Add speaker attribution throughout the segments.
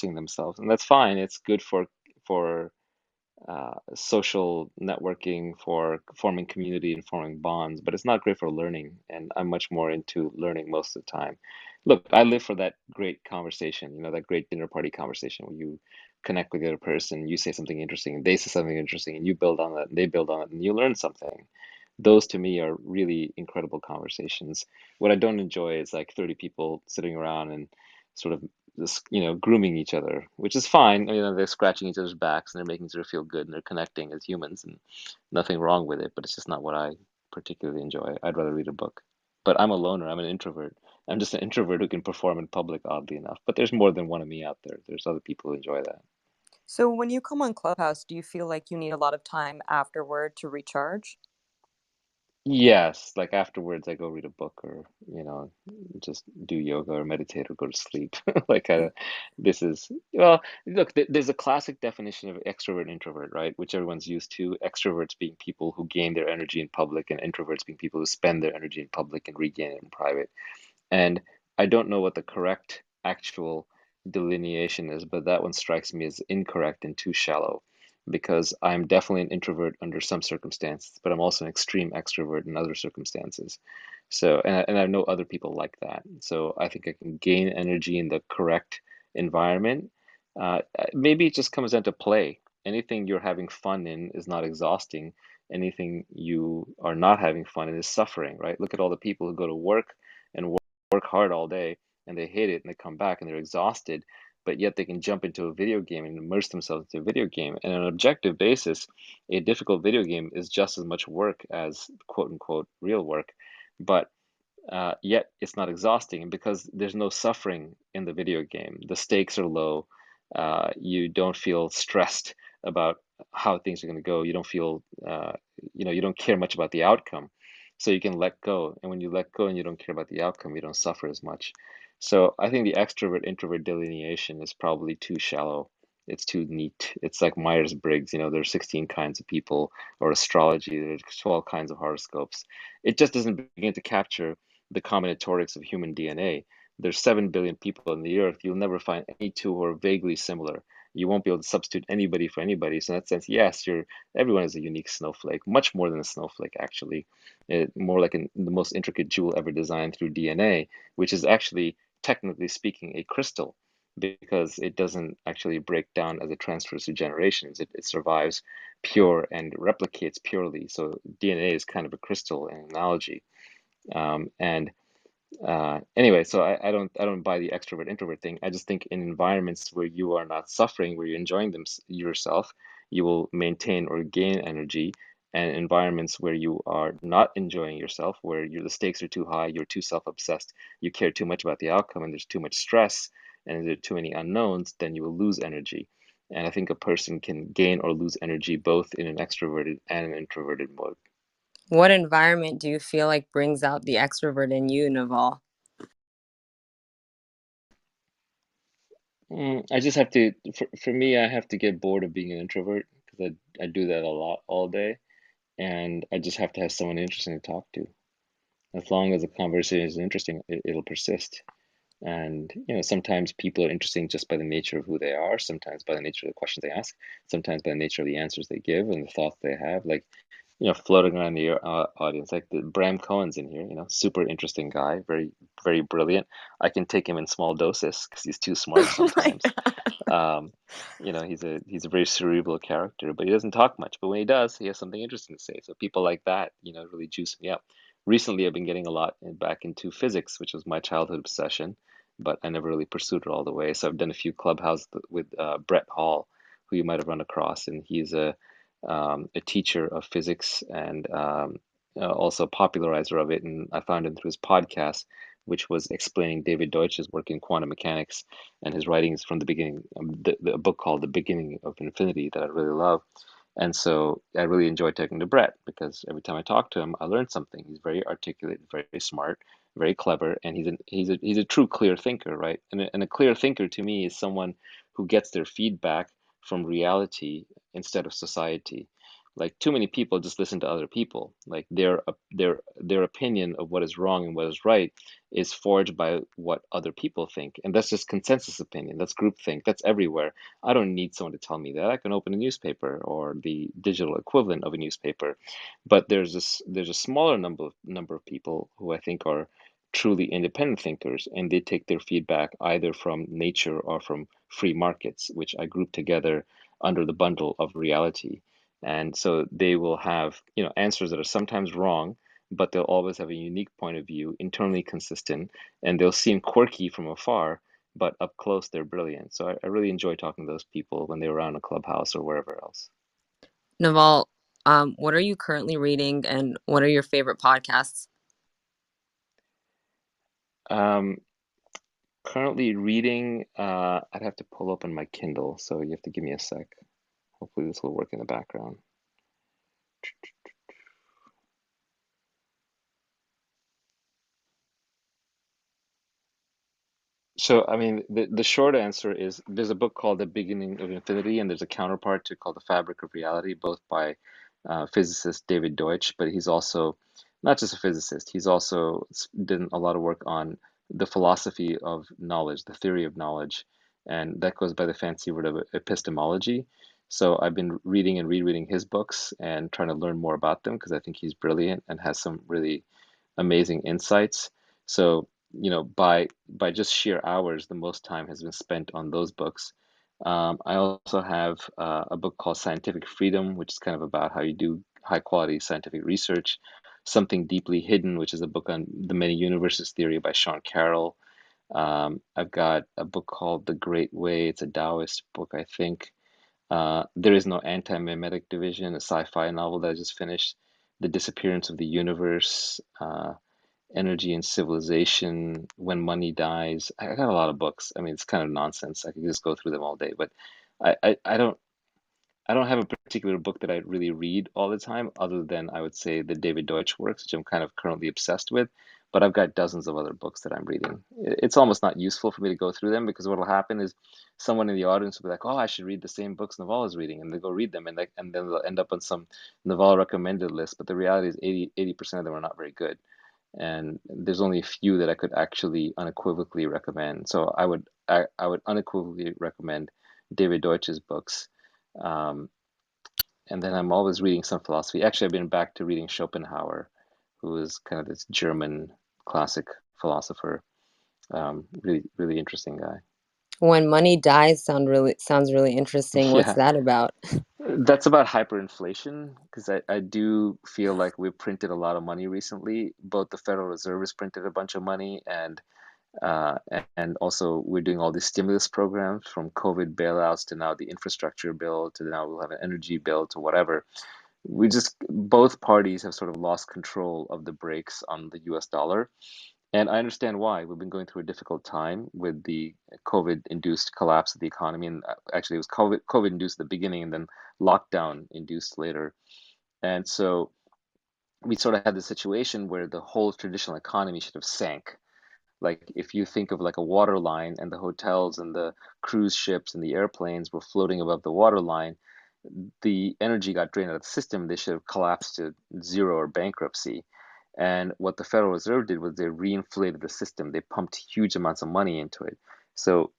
Speaker 1: expressing themselves, and that's fine. It's good for social networking, for forming community and forming bonds, but it's not great for learning. And I'm much more into learning most of the time. Look, I live for that great conversation, that great dinner party conversation where you connect with the other person, you say something interesting, and they say something interesting, and you build on that, and they build on it, and you learn something. Those to me are really incredible conversations. What I don't enjoy is like 30 people sitting around and sort of just, grooming each other, which is fine. They're scratching each other's backs and they're making each other feel good and they're connecting as humans and nothing wrong with it, but it's just not what I particularly enjoy. I'd rather read a book. But I'm a loner, I'm an introvert. I'm just an introvert who can perform in public, oddly enough. But there's more than one of me out there. There's other people who enjoy that.
Speaker 2: So when you come on Clubhouse, do you feel like you need a lot of time afterward to recharge?
Speaker 1: Yes, like afterwards I go read a book or, just do yoga or meditate or go to sleep. Like this is well, look, there's a classic definition of extrovert and introvert, right? Which everyone's used to. Extroverts being people who gain their energy in public, and introverts being people who spend their energy in public and regain it in private. And I don't know what the correct actual delineation is, but that one strikes me as incorrect and too shallow because I'm definitely an introvert under some circumstances, but I'm also an extreme extrovert in other circumstances. So, and I know other people like that. So I think I can gain energy in the correct environment. Maybe it just comes down to play. Anything you're having fun in is not exhausting. Anything you are not having fun in is suffering, right? Look at all the people who go to work and work hard all day and they hate it and they come back and they're exhausted, but yet they can jump into a video game and immerse themselves into a video game. And on an objective basis, a difficult video game is just as much work as quote unquote real work, but yet it's not exhausting because there's no suffering in the video game. The stakes are low. You don't feel stressed about how things are going to go. You don't feel, you don't care much about the outcome. So you can let go. And when you let go and you don't care about the outcome, you don't suffer as much. So I think the extrovert introvert delineation is probably too shallow. It's too neat. It's like Myers-Briggs, there's 16 kinds of people, or astrology, there's 12 kinds of horoscopes. It just doesn't begin to capture the combinatorics of human DNA. There's 7 billion people on the earth. You'll never find any two who are vaguely similar. You won't be able to substitute anybody for anybody. So in that sense, yes, everyone is a unique snowflake, much more than a snowflake, actually. More like the most intricate jewel ever designed through DNA, which is actually, technically speaking, a crystal because it doesn't actually break down as it transfers through generations. It survives pure and replicates purely. So DNA is kind of a crystal, an analogy. And Anyway, so I don't buy the extrovert introvert thing. I just think in environments where you are not suffering, where you're enjoying yourself, you will maintain or gain energy. And environments where you are not enjoying yourself, where the stakes are too high, you're too self-obsessed, you care too much about the outcome, and there's too much stress, and there are too many unknowns, then you will lose energy. And I think a person can gain or lose energy both in an extroverted and an introverted mode.
Speaker 2: What environment do you feel like brings out the extrovert in you, Naval?
Speaker 1: I just have to, for me, I have to get bored of being an introvert because I do that a lot all day, and I just have to have someone interesting to talk to. As long as the conversation is interesting, it'll persist. And sometimes people are interesting just by the nature of who they are, sometimes by the nature of the questions they ask, sometimes by the nature of the answers they give and the thoughts they have. Like floating around the audience. Like Bram Cohen's in here, super interesting guy, very, very brilliant. I can take him in small doses because he's too smart
Speaker 2: Oh my
Speaker 1: sometimes.
Speaker 2: God.
Speaker 1: He's a very cerebral character, but he doesn't talk much. But when he does, he has something interesting to say. So people like that, really juice me up. Recently, I've been getting a lot back into physics, which was my childhood obsession, but I never really pursued it all the way. So I've done a few clubhouse with Brett Hall, who you might have run across, and he's a teacher of physics and also a popularizer of it. And I found him through his podcast, which was explaining David Deutsch's work in quantum mechanics and his writings from the beginning, a book called The Beginning of Infinity that I really love. And so I really enjoy talking to Brett because every time I talk to him, I learn something. He's very articulate, very smart, very clever, and he's a true clear thinker, right? And a clear thinker to me is someone who gets their feedback from reality instead of society. Like too many people just listen to other people. Like their opinion of what is wrong and what is right is forged by what other people think, and that's just consensus opinion. That's groupthink. That's everywhere. I don't need someone to tell me that. I can open a newspaper or the digital equivalent of a newspaper. But there's a smaller number of people who I think are truly independent thinkers, and they take their feedback either from nature or from free markets, which I group together under the bundle of reality. And so they will have, answers that are sometimes wrong, but they'll always have a unique point of view, internally consistent, and they'll seem quirky from afar, but up close they're brilliant. So I really enjoy talking to those people when they're around a clubhouse or wherever else.
Speaker 2: Naval, what are you currently reading and what are your favorite podcasts?
Speaker 1: Um, Currently reading, I'd have to pull open my Kindle, so you have to give me a sec. Hopefully this will work in the background. So, I mean, the short answer is there's a book called The Beginning of Infinity, and there's a counterpart to it called The Fabric of Reality, both by physicist David Deutsch, but he's also not just a physicist, he's also done a lot of work on the philosophy of knowledge, the theory of knowledge, and that goes by the fancy word of epistemology. So I've been reading and rereading his books and trying to learn more about them because I think he's brilliant and has some really amazing insights. So, by just sheer hours, the most time has been spent on those books. I also have a book called Scientific Freedom, which is kind of about how you do high quality scientific research. Something Deeply Hidden, which is a book on the many universes theory by Sean Carroll. I've got a book called The Great Way. It's a Taoist book, I think. There is no anti-mimetic division, a sci-fi novel that I just finished. The Disappearance of the Universe, Energy and Civilization, When Money Dies. I got a lot of books. I mean, it's kind of nonsense. I could just go through them all day, but I don't have a particular book that I really read all the time, other than I would say the David Deutsch works, which I'm kind of currently obsessed with. But I've got dozens of other books that I'm reading. It's almost not useful for me to go through them because what will happen is someone in the audience will be like, "Oh, I should read the same books Naval is reading," and they go read them, and then they'll end up on some Naval recommended list. But the reality is 80% of them are not very good, and there's only a few that I could actually unequivocally recommend. So I would unequivocally recommend David Deutsch's books. Um, and then I'm always reading some philosophy. Actually, I've been back to reading Schopenhauer, who is kind of this German classic philosopher. Really, really interesting guy.
Speaker 2: When Money Dies sounds really interesting. What's
Speaker 1: Yeah,
Speaker 2: that about?
Speaker 1: that's about hyperinflation because I do feel like we've printed a lot of money recently. Both the Federal Reserve has printed a bunch of money, uh, and also we're doing all these stimulus programs from COVID bailouts to now the infrastructure bill to now we'll have an energy bill to whatever. We just both parties have sort of lost control of the brakes on the US dollar. And I understand why. We've been going through a difficult time with the COVID-induced collapse of the economy. And actually, it was COVID induced at the beginning and then lockdown induced later. And so we sort of had the situation where the whole traditional economy should have sank. Like if you think of like a water line and the hotels and the cruise ships and the airplanes were floating above the water line, the energy got drained out of the system. They should have collapsed to zero or bankruptcy. And what the Federal Reserve did was they reinflated the system. They pumped huge amounts of money into it. So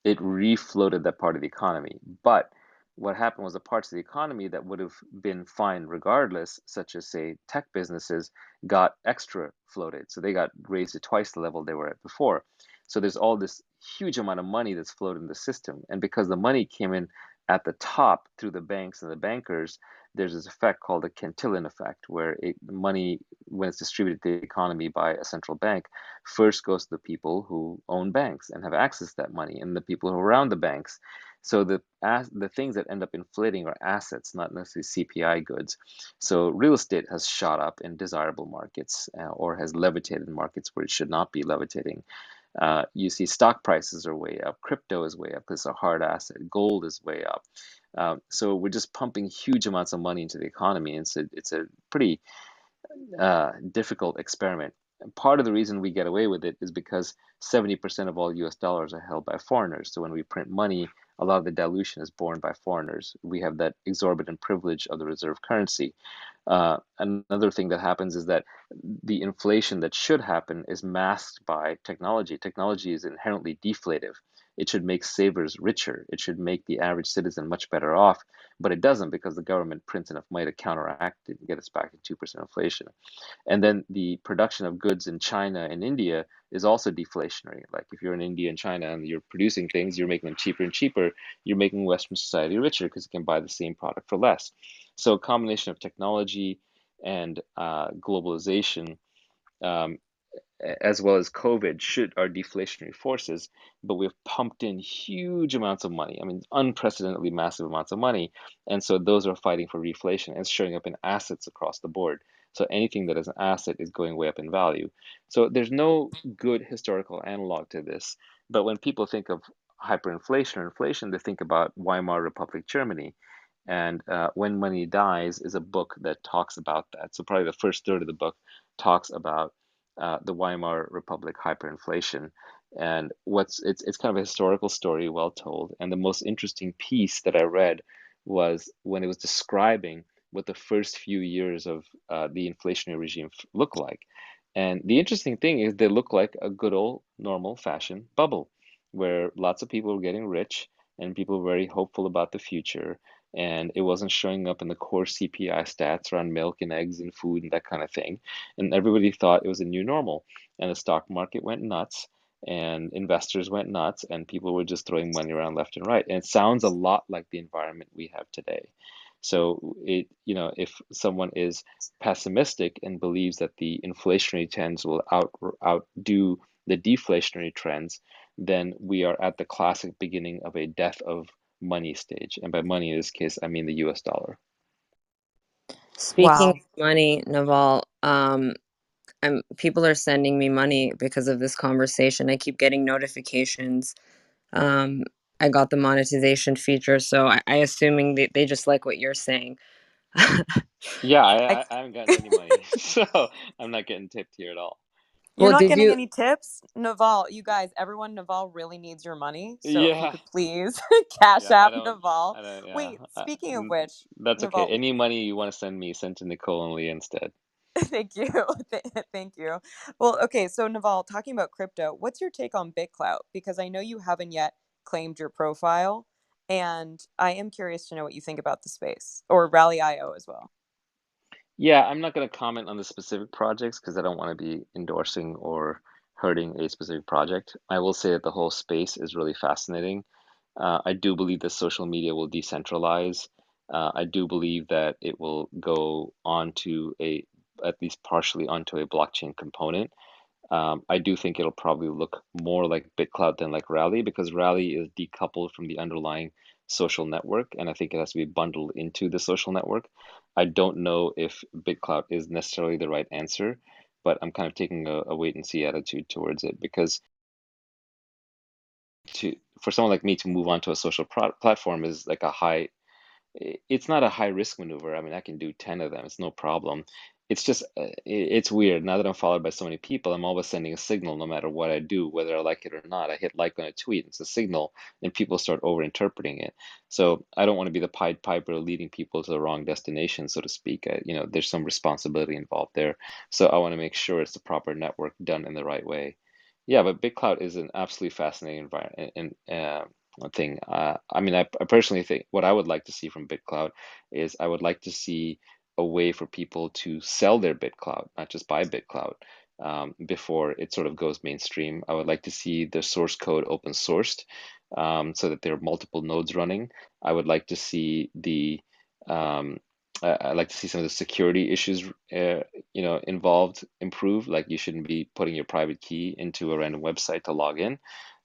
Speaker 1: it refloated that part of the economy. But what happened was the parts of the economy that would have been fine regardless, such as, say, tech businesses, got extra floated. So they got raised to twice the level they were at before. So there's all this huge amount of money that's floated in the system. And because the money came in at the top through the banks and the bankers, there's this effect called the Cantillon effect, where money, when it's distributed to the economy by a central bank, first goes to the people who own banks and have access to that money and the people who are around the banks. So the things that end up inflating are assets, not necessarily CPI goods. So real estate has shot up in desirable markets or has levitated in markets where it should not be levitating. You see stock prices are way up, crypto is way up because it's a hard asset, gold is way up. So we're just pumping huge amounts of money into the economy. And it's a pretty difficult experiment. part of the reason we get away with it is because 70% of all US dollars are held by foreigners. So when we print money, a lot of the dilution is borne by foreigners. We have that exorbitant privilege of the reserve currency. Another thing that happens is that the inflation that should happen is masked by technology. Technology is inherently deflative. It should make savers richer. It should make the average citizen much better off, but it doesn't because the government prints enough money to counteract it and get us back to 2% inflation. And then the production of goods in China and India is also deflationary. Like if you're in India and China and you're producing things, you're making them cheaper and cheaper, you're making Western society richer because you can buy the same product for less. So a combination of technology and globalization, um, as well as COVID should are deflationary forces, but we've pumped in huge amounts of money. I mean, unprecedentedly massive amounts of money. And so those are fighting for reflation and it's showing up in assets across the board. So anything that is an asset is going way up in value. So there's no good historical analog to this. But when people think of hyperinflation or inflation, they think about Weimar Republic Germany. And When Money Dies is a book that talks about that. So probably the first third of the book talks about the Weimar Republic hyperinflation. And it's kind of a historical story, well told. And the most interesting piece that I read was when it was describing what the first few years of the inflationary regime look like. And the interesting thing is they look like a good old normal fashion bubble where lots of people were getting rich and people were very hopeful about the future. And it wasn't showing up in the core CPI stats around milk and eggs and food and that kind of thing. And everybody thought it was a new normal. And the stock market went nuts, and investors went nuts, and people were just throwing money around left and right. And it sounds a lot like the environment we have today. So if someone is pessimistic and believes that the inflationary trends will outdo the deflationary trends, then we are at the classic beginning of a death of money stage. And by money in this case, I mean the US dollar.
Speaker 3: Speaking of
Speaker 2: Wow.
Speaker 3: money, Naval, people are sending me money because of this conversation. I keep getting notifications. Um, I got the monetization feature, so I assuming they just like what you're saying.
Speaker 1: Yeah,
Speaker 2: I,
Speaker 1: I haven't gotten any money, so I'm not getting tipped here at all.
Speaker 2: you're
Speaker 3: Well,
Speaker 2: not
Speaker 3: did
Speaker 2: getting
Speaker 3: you?
Speaker 2: any tips? Naval, you guys, everyone, Naval really needs your money. So if you
Speaker 1: Yeah,
Speaker 2: could please cash
Speaker 1: yeah,
Speaker 2: app Naval.
Speaker 1: yeah.
Speaker 2: Wait, speaking of which,
Speaker 1: That's okay.
Speaker 2: Naval,
Speaker 1: Any money you want to send me, send to Nicole and Leah instead.
Speaker 2: thank you. Thank you. Well, okay, so Naval, talking about crypto, what's your take on BitClout? Because I know you haven't yet claimed your profile, and I am curious to know what you think about the space or Rally IO as well.
Speaker 1: Yeah, I'm not going to comment on the specific projects because I don't want to be endorsing or hurting a specific project. I will say that the whole space is really fascinating. I do believe that social media will decentralize. I do believe that it will go onto at least partially onto a blockchain component. I do think it'll probably look more like BitClout than like Rally because Rally is decoupled from the underlying social network, and I think it has to be bundled into the social network. I don't know if BitClout is necessarily the right answer, but I'm kind of taking a wait and see attitude towards it because to for someone like me to move on to a social platform is like it's not a high risk maneuver. I mean, I can do 10 of them. It's no problem. It's just, it's weird. Now that I'm followed by so many people, I'm always sending a signal no matter what I do, whether I like it or not. I hit like on a tweet, it's a signal, and people start over-interpreting it. So I don't want to be the Pied Piper leading people to the wrong destination, so to speak. There's some responsibility involved there. So I want to make sure it's the proper network done in the right way. Yeah, but BitCloud is an absolutely fascinating environment and thing. I mean, I personally think what I would like to see from BitCloud is I would like to see a way for people to sell their BitCloud, not just buy BitCloud, before it sort of goes mainstream. I would like to see the source code open sourced, so that there are multiple nodes running. I would like to see um, I like to see some of the security issues, involved improve. Like you shouldn't be putting your private key into a random website to log in.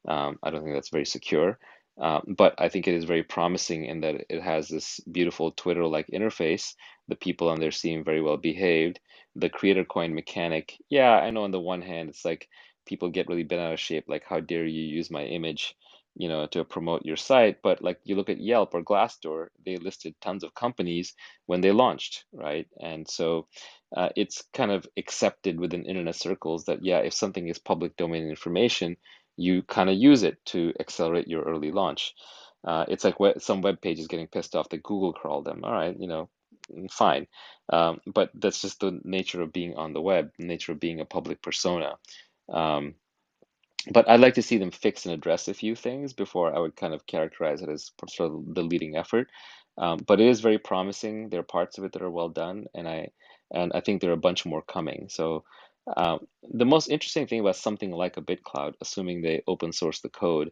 Speaker 1: I don't think that's very secure. But I think it is very promising in that it has this beautiful Twitter-like interface. The people on there seem very well behaved. The creator coin mechanic, yeah, I know on the one hand, it's like people get really bent out of shape, like how dare you use my image, to promote your site. But like you look at Yelp or Glassdoor, they listed tons of companies when they launched, right? And so it's kind of accepted within internet circles that, yeah, if something is public domain information, you kind of use it to accelerate your early launch. It's like some web pages getting pissed off that Google crawled them. All right, fine. But that's just the nature of being on the web, the nature of being a public persona. Um, but I'd like to see them fix and address a few things before I would kind of characterize it as sort of the leading effort. But it is very promising. There are parts of it that are well done, and I think there are a bunch more coming. So the most interesting thing about something like a BitCloud, assuming they open source the code,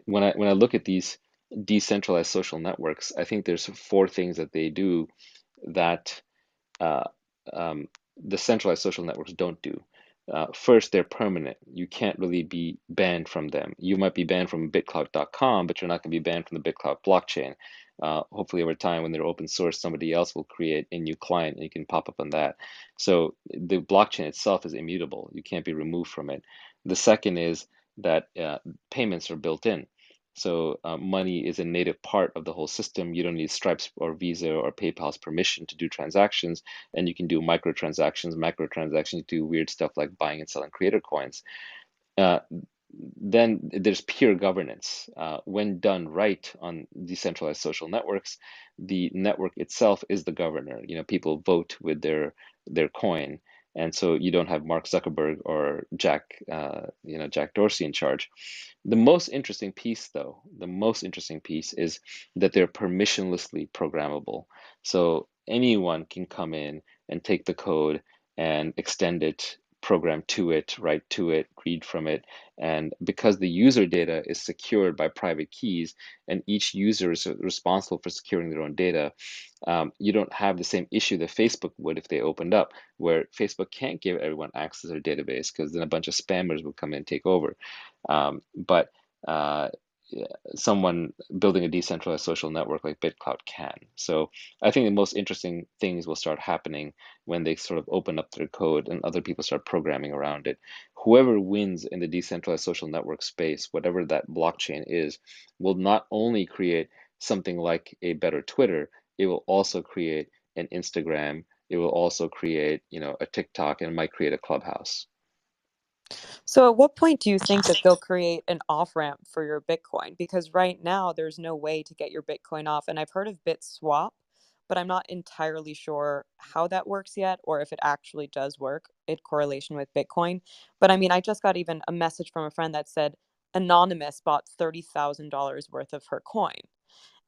Speaker 1: when I look at these decentralized social networks, I think there's four things that they do that uh, um, the centralized social networks don't do. First, they're permanent. You can't really be banned from them. You might be banned from bitcloud.com, but you're not going to be banned from the BitCloud blockchain. Hopefully, over time, when they're open source, somebody else will create a new client and you can pop up on that. So the blockchain itself is immutable. You can't be removed from it. The second is that payments are built in. So money is a native part of the whole system. You don't need Stripe's or Visa or PayPal's permission to do transactions, and you can do microtransactions, macrotransactions, do weird stuff like buying and selling creator coins. Uh, then there's peer governance. When done right on decentralized social networks, the network itself is the governor. People vote with their coin, and so you don't have Mark Zuckerberg or Jack Dorsey in charge. The most interesting piece, though, the most interesting piece is that they're permissionlessly programmable. So anyone can come in and take the code and extend it, program to it, write to it, read from it. And because the user data is secured by private keys and each user is responsible for securing their own data, you don't have the same issue that Facebook would if they opened up, where Facebook can't give everyone access to their database because then a bunch of spammers will come in and take over. But uh, yeah, someone building a decentralized social network like BitCloud can. So I think the most interesting things will start happening when they sort of open up their code and other people start programming around it. Whoever wins in the decentralized social network space, whatever that blockchain is, will not only create something like a better Twitter, it will also create an Instagram. It will also create, a TikTok, and it might create a Clubhouse.
Speaker 2: So at what point do you think that they'll create an off-ramp for your Bitcoin? Because right now there's no way to get your Bitcoin off. And I've heard of BitSwap, but I'm not entirely sure how that works yet or if it actually does work in correlation with Bitcoin. But I mean, I just got even a message from a friend that said Anonymous bought $30,000 worth of her coin.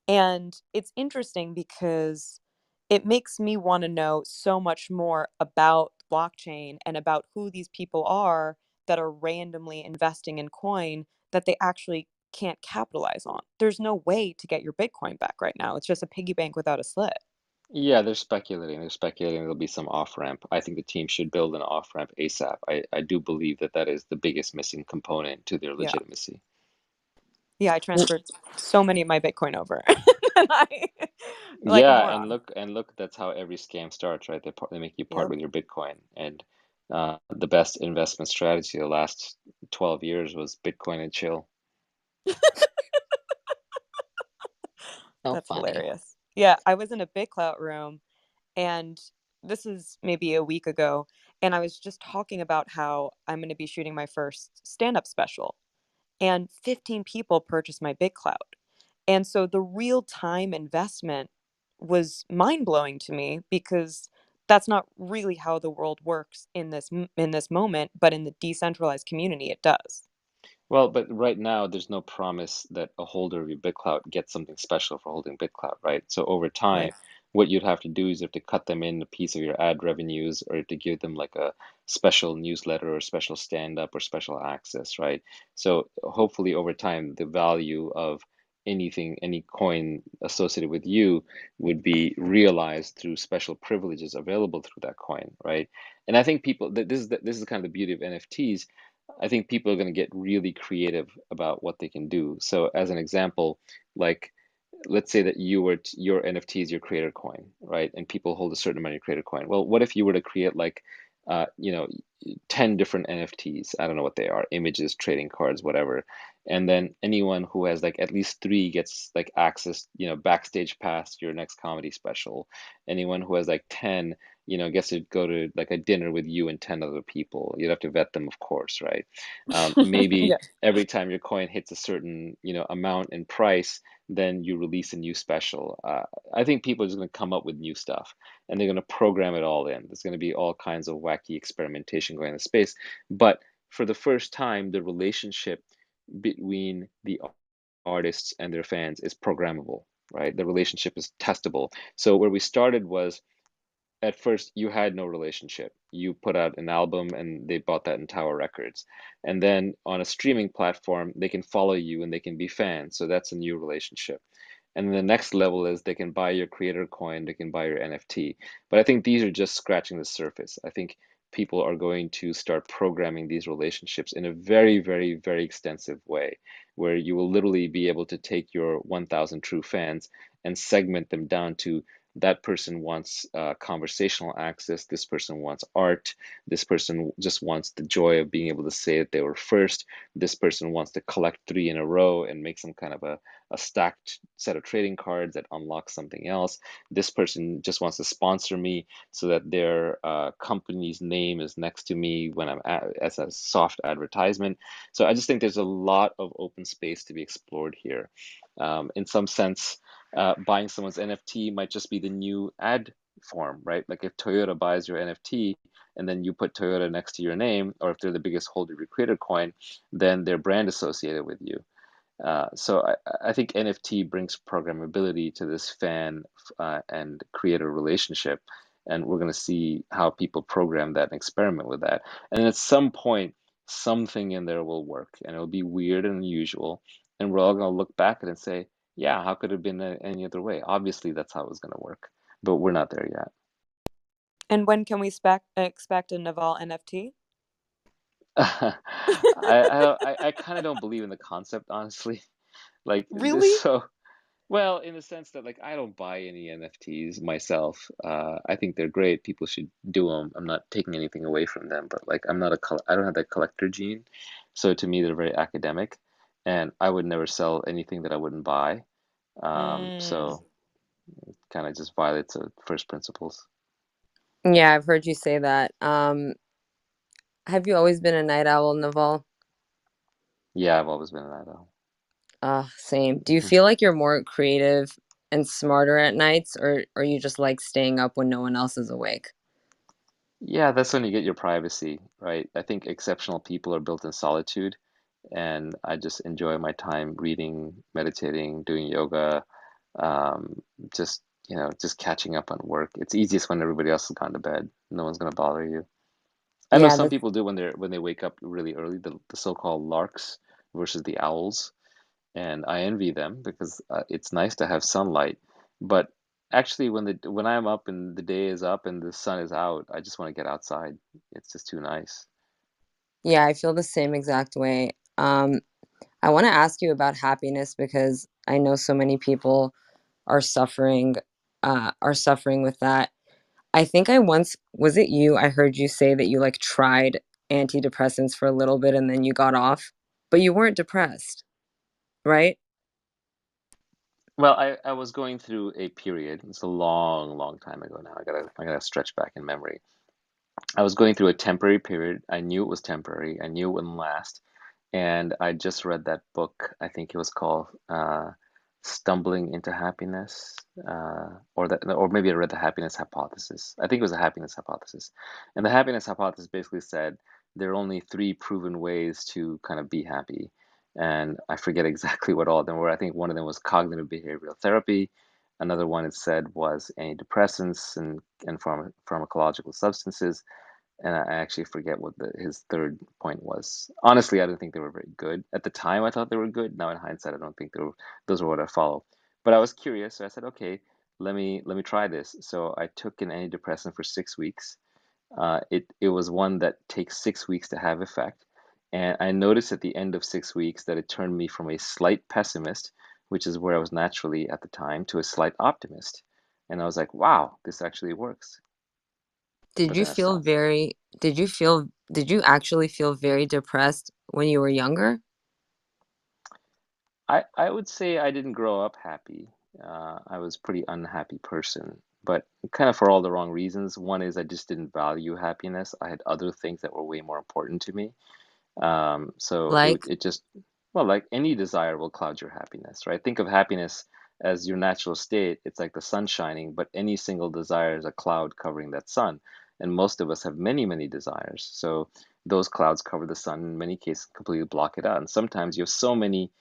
Speaker 2: And it's interesting because it makes me want to know so much more about blockchain and about who these people are that are randomly investing in coin that they actually can't capitalize on. There's no way to get your Bitcoin back right now. It's just a piggy bank without a slit.
Speaker 1: Yeah, they're speculating. They're speculating there'll be some off-ramp. I think the team should build an off-ramp ASAP. I do believe that that is the biggest missing component to their
Speaker 2: Yeah.
Speaker 1: legitimacy.
Speaker 2: Yeah, I transferred so many of my Bitcoin over. And I like a
Speaker 1: Yeah, and
Speaker 2: moron.
Speaker 1: look, that's how every scam starts, right? They make you part
Speaker 2: Yep.
Speaker 1: with your Bitcoin, and the best investment strategy the last 12 years was Bitcoin and chill.
Speaker 3: So
Speaker 2: That's
Speaker 3: funny.
Speaker 2: hilarious. Yeah, I was in a BitClout room and this is maybe a week ago, and I was just talking about how I'm going to be shooting my first stand-up special, and 15 people purchased my BitClout. And so the real time investment was mind-blowing to me because that's not really how the world works in this moment, but in the decentralized community it does.
Speaker 1: Well, but right now, there's no promise that a holder of your BitClout gets something special for holding BitClout, right? So over time,
Speaker 2: Right.
Speaker 1: what you'd have to do is you have to cut them in a piece of your ad revenues, or to give them like a special newsletter or special stand-up or special access, right? So hopefully over time, the value of anything, any coin associated with you would be realized through special privileges available through that coin, right? And I think people, this is kind of the beauty of NFTs. I think people are going to get really creative about what they can do. So, as an example, like let's say that your NFT is your creator coin, right? And people hold a certain amount of your creator coin. Well, what if you were to create like, uh, you know, 10 different NFTs? I don't know what they are, images, trading cards, whatever. And then anyone who has like at least three gets like access, backstage pass to your next comedy special. Anyone who has like 10 gets to go to like a dinner with you and 10 other people. You'd have to vet them, of course, right?
Speaker 2: Yeah.
Speaker 1: Maybe every time your coin hits a certain, amount in price, then you release a new special. I think people are just going to come up with new stuff and they're going to program it all in. There's going to be all kinds of wacky experimentation going in space. But for the first time, the relationship between the artists and their fans is programmable, right? The relationship is testable. So where we started was at first you had no relationship. You put out an album and they bought that in Tower Records. And then on a streaming platform, they can follow you and they can be fans. So that's a new relationship. And then the next level is they can buy your creator coin, they can buy your NFT. But I think these are just scratching the surface. I think people are going to start programming these relationships in a very, very, very extensive way, where you will literally be able to take your 1,000 true fans and segment them down to that person wants conversational access, this person wants art, this person just wants the joy of being able to say that they were first, this person wants to collect three in a row and make some kind of a stacked set of trading cards that unlocks something else. This person just wants to sponsor me so that their company's name is next to me when as a soft advertisement. So I just think there's a lot of open space to be explored here. In some sense, buying someone's NFT might just be the new ad form, right? Like if Toyota buys your NFT and then you put Toyota next to your name, or if they're the biggest holder of your creator coin, then they're brand associated with you. So I think NFT brings programmability to this fan and creator relationship, and we're going to see how people program that and experiment with that. And at some point, something in there will work, and it'll be weird and unusual, and we're all going to look back at it and say, "Yeah, how could it have been any other way? Obviously, that's how it was going to work." But we're not there yet.
Speaker 2: And when can we expect a Naval NFT?
Speaker 1: I kind of don't believe in the concept, honestly. Like this,
Speaker 2: Really?
Speaker 1: so well, in the sense that like I don't buy any NFTs myself. I think they're great. People should do them. I'm not taking anything away from them, but like I'm not I don't have that collector gene. So to me, they're very academic, and I would never sell anything that I wouldn't buy.
Speaker 2: Mm.
Speaker 1: So kind of just violates first principles.
Speaker 3: Yeah, I've heard you say that. Have you always been a night owl, Naval?
Speaker 1: Yeah, I've always been an idol.
Speaker 3: Same. Do you feel like you're more creative and smarter at nights, or you just like staying up when no one else is awake?
Speaker 1: Yeah, that's when you get your privacy, right? I think exceptional people are built in solitude, and I just enjoy my time reading, meditating, doing yoga, um, just just catching up on work. It's easiest when everybody else has gone to bed. No one's gonna bother you. I know
Speaker 3: Yeah,
Speaker 1: some
Speaker 3: that's
Speaker 1: people do when they wake up really early, the so-called larks versus the owls, and I envy them because it's nice to have sunlight. But actually, when I'm up and the day is up and the sun is out, I just want to get outside. It's just too nice.
Speaker 3: yeah, I feel the same exact way. I want to ask you about happiness because I know so many people are suffering with that. I think I once was it you? I heard you say that you like tried antidepressants for a little bit and then you got off, but you weren't depressed, right?
Speaker 1: Well, I was going through a period. It's a long, long time ago now. I gotta stretch back in memory. I was going through a temporary period. I knew it was temporary. I knew it wouldn't last. And I just read that book. I think it was called Stumbling into Happiness, or maybe I read The Happiness Hypothesis. I think it was The Happiness Hypothesis. And the Happiness Hypothesis basically said there are only three proven ways to kind of be happy. And I forget exactly what all of them were. I think one of them was cognitive behavioral therapy. Another one it said was antidepressants and pharmacological substances, and I actually forget what his third point was. Honestly, I didn't think they were very good. At the time, I thought they were good. Now, in hindsight, I don't think those were what I follow. But I was curious, so I said, okay, let me try this. So I took an antidepressant for 6 weeks. It was one that takes 6 weeks to have effect, and I noticed at the end of 6 weeks that it turned me from a slight pessimist, which is where I was naturally at the time, to a slight optimist. And I was like, wow, this actually works. But then I stopped.
Speaker 3: Did you actually feel very depressed when you were younger?
Speaker 1: I would say I didn't grow up happy. I was a pretty unhappy person. but kind of for all the wrong reasons. One is I just didn't value happiness. I had other things that were way more important to me. So
Speaker 3: Like,
Speaker 1: it just, well, like any desire will cloud your happiness, right? Think of happiness as your natural state. It's like the sun shining, but any single desire is a cloud covering that sun. And most of us have many, many desires. So those clouds cover the sun, in many cases, completely block it out. And sometimes you have so many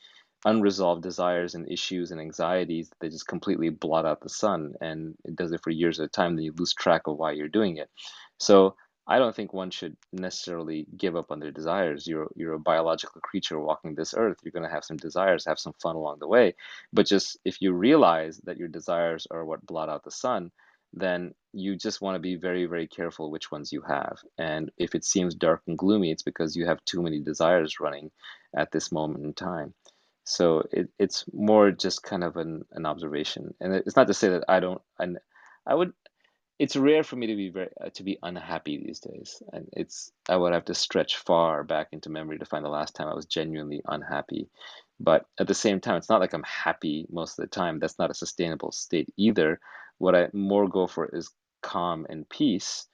Speaker 1: unresolved desires and issues and anxieties that they just completely blot out the sun, and it does it for years at a time. Then you lose track of why you're doing it. So I don't think one should necessarily give up on their desires. You're a biological creature walking this earth. You're going to have some desires, have some fun along the way. But just if you realize that your desires are what blot out the sun, then you just want to be very, very careful which ones you have. And if it seems dark and gloomy, it's because you have too many desires running at this moment in time. So it's more just kind of an observation, and it's not to say that I don't. And I would. It's rare for me to be to be unhappy these days, and it's I would have to stretch far back into memory to find the last time I was genuinely unhappy. But at the same time, it's not like I'm happy most of the time. That's not a sustainable state either. What I more go for is calm and peace,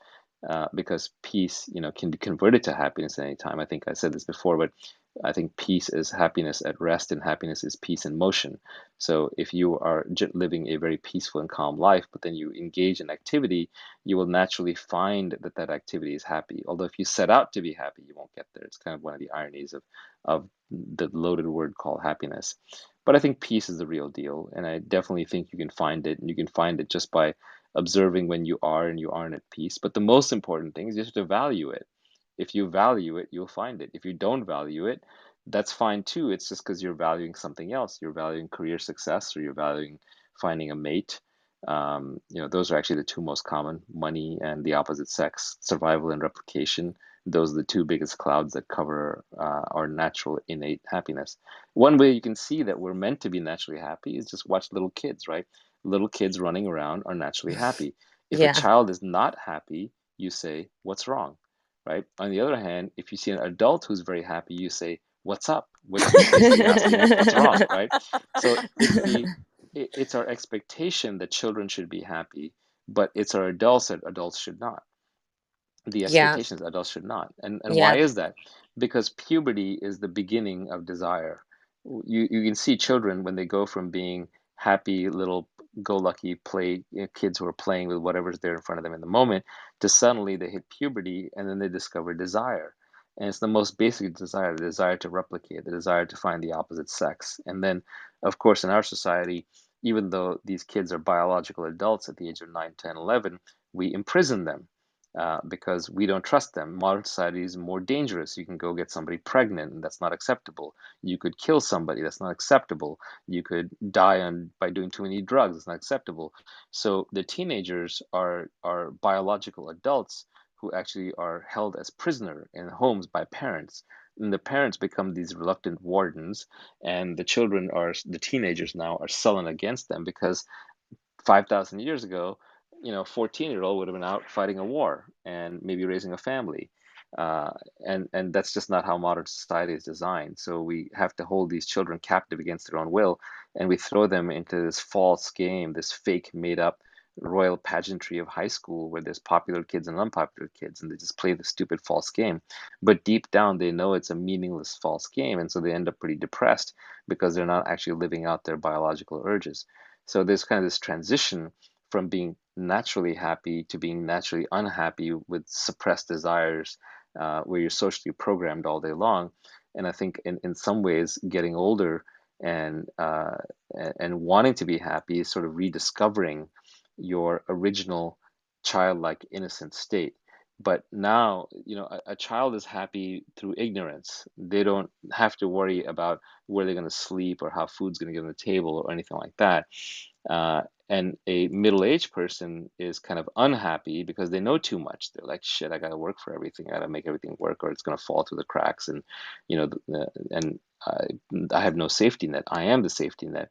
Speaker 1: because peace, can be converted to happiness at any time. I think I said this before, but I think peace is happiness at rest, and happiness is peace in motion. So if you are living a very peaceful and calm life, but then you engage in activity, you will naturally find that that activity is happy. Although if you set out to be happy, you won't get there. It's kind of one of the ironies of the loaded word called happiness. But I think peace is the real deal, and I definitely think you can find it, and you can find it just by observing when you are and you aren't at peace. But the most important thing is you have to value it. If you value it, you'll find it. If you don't value it, that's fine too. It's just because you're valuing something else. You're valuing career success, or you're valuing finding a mate. Those are actually the two most common: money and the opposite sex, survival and replication. Those are the two biggest clouds that cover our natural innate happiness. One way you can see that we're meant to be naturally happy is just watch little kids, right? Little kids running around are naturally happy. If a
Speaker 3: yeah,
Speaker 1: child is not happy, you say, "What's wrong?" Right? On the other hand, if you see an adult who's very happy, you say, "What's up?" Which is basically asking what's wrong, right? So it's our expectation that children should be happy, but it's our adults that adults should not. The
Speaker 3: yeah,
Speaker 1: expectations adults should not. And why
Speaker 3: yeah,
Speaker 1: is that? Because puberty is the beginning of desire. You can see children when they go from being happy little go-lucky play kids who are playing with whatever's there in front of them in the moment, to suddenly they hit puberty, and then they discover desire. And it's the most basic desire, the desire to replicate, the desire to find the opposite sex. And then, of course, in our society, even though these kids are biological adults at the age of 9, 10, 11, we imprison them, because we don't trust them. Modern society is more dangerous. You can go get somebody pregnant, and that's not acceptable. You could kill somebody, that's not acceptable. You could die by doing too many drugs, it's not acceptable. So the teenagers are biological adults who actually are held as prisoner in homes by parents. And the parents become these reluctant wardens, and the teenagers now are sullen against them because 5,000 years ago, 14-year-old would have been out fighting a war and maybe raising a family. Uh, and that's just not how modern society is designed. So we have to hold these children captive against their own will, and we throw them into this false game, this fake made up royal pageantry of high school where there's popular kids and unpopular kids, and they just play the stupid false game. But deep down, they know it's a meaningless false game, and so they end up pretty depressed because they're not actually living out their biological urges. So there's kind of this transition from being naturally happy to being naturally unhappy with suppressed desires, where you're socially programmed all day long. And I think in some ways, getting older and and wanting to be happy is sort of rediscovering your original childlike innocent state. But now, a child is happy through ignorance. They don't have to worry about where they're going to sleep or how food's going to get on the table or anything like that. And a middle-aged person is kind of unhappy because they know too much. They're like, shit, I got to work for everything. I got to make everything work, or it's going to fall through the cracks. And, and I have no safety net. I am the safety net.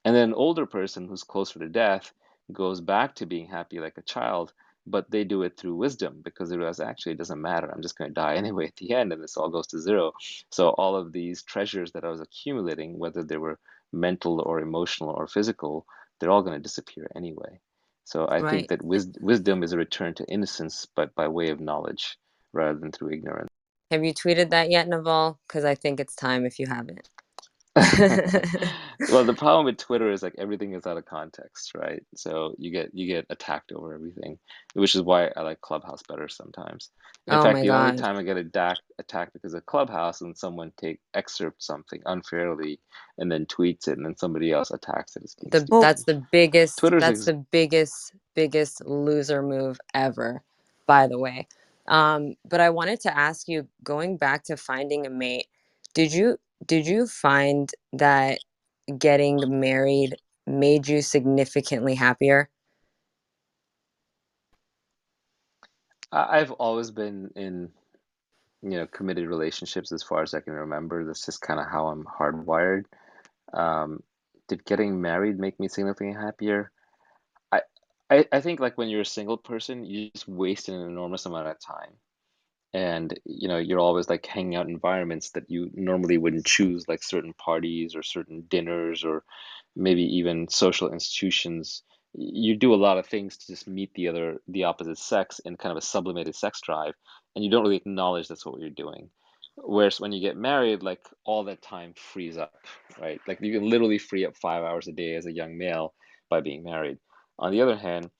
Speaker 1: And then an older person who's closer to death goes back to being happy like a child, but they do it through wisdom because they realize actually it doesn't matter. I'm just going to die anyway at the end, and this all goes to zero. So all of these treasures that I was accumulating, whether they were mental or emotional or physical, they're all going to disappear anyway. So I think
Speaker 3: Right.
Speaker 1: that wisdom is a return to innocence, but by way of knowledge rather than through ignorance.
Speaker 3: Have you tweeted that yet, Naval? Because I think it's time if you haven't.
Speaker 1: Well, the problem with Twitter is like everything is out of context, right? So you get attacked over everything, which is why I like Clubhouse better sometimes. And in
Speaker 3: Oh
Speaker 1: fact,
Speaker 3: my
Speaker 1: the only
Speaker 3: God.
Speaker 1: time I get attacked because of Clubhouse when someone take excerpts something unfairly and then tweets it, and then somebody else attacks it as being
Speaker 2: Well,
Speaker 1: stupid. Twitter's
Speaker 3: That's
Speaker 1: ex
Speaker 3: the biggest loser move ever, by the way. But I wanted to ask you, going back to finding a mate, did you did you find that getting married made you significantly happier?
Speaker 1: I've always been in, committed relationships as far as I can remember. That's just kind of how I'm hardwired. Um, did getting married make me significantly happier? I, I think like when you're a single person, you just waste an enormous amount of time. And you're always like hanging out in environments that you normally wouldn't choose, like certain parties or certain dinners or maybe even social institutions. You do a lot of things to just meet the opposite sex in kind of a sublimated sex drive, and you don't really acknowledge that's what you're doing. Whereas when you get married, like all that time frees up, right? Like you can literally free up 5 hours a day as a young male by being married. On the other hand,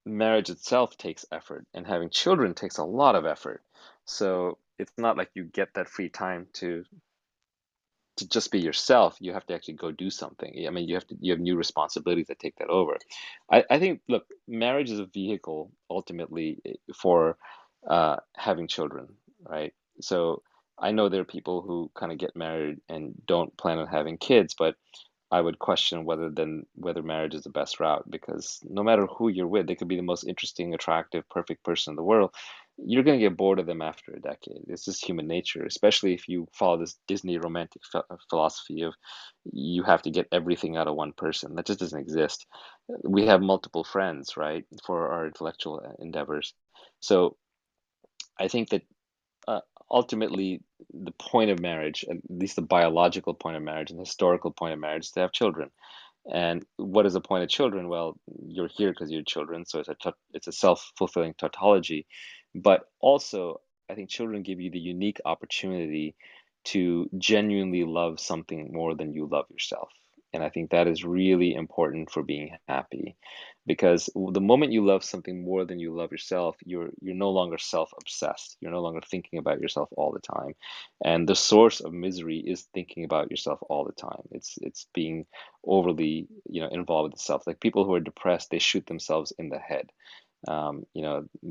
Speaker 1: marriage itself takes effort, and having children takes a lot of effort. So it's not like you get that free time to just be yourself. You have to actually go do something. I mean, you have new responsibilities that take that over. I think, look, marriage is a vehicle ultimately for having children, right? So I know there are people who kind of get married and don't plan on having kids, but I would question whether marriage is the best route, because no matter who you're with, they could be the most interesting, attractive, perfect person in the world. You're going to get bored of them after a decade. It's just human nature, especially if you follow this Disney romantic philosophy of you have to get everything out of one person. That just doesn't exist. We have multiple friends, right, for our intellectual endeavors. So I think that uh, ultimately the point of marriage, at least the biological point of marriage and the historical point of marriage, is to have children. And what is the point of children? Well, you're here because you're children, so it's a self-fulfilling tautology. But also, I think children give you the unique opportunity to genuinely love something more than you love yourself. And I think that is really important for being happy, because the moment you love something more than you love yourself, you're no longer self-obsessed. You're no longer thinking about yourself all the time. And the source of misery is thinking about yourself all the time. It's being overly, involved with self. Like people who are depressed, they shoot themselves in the head,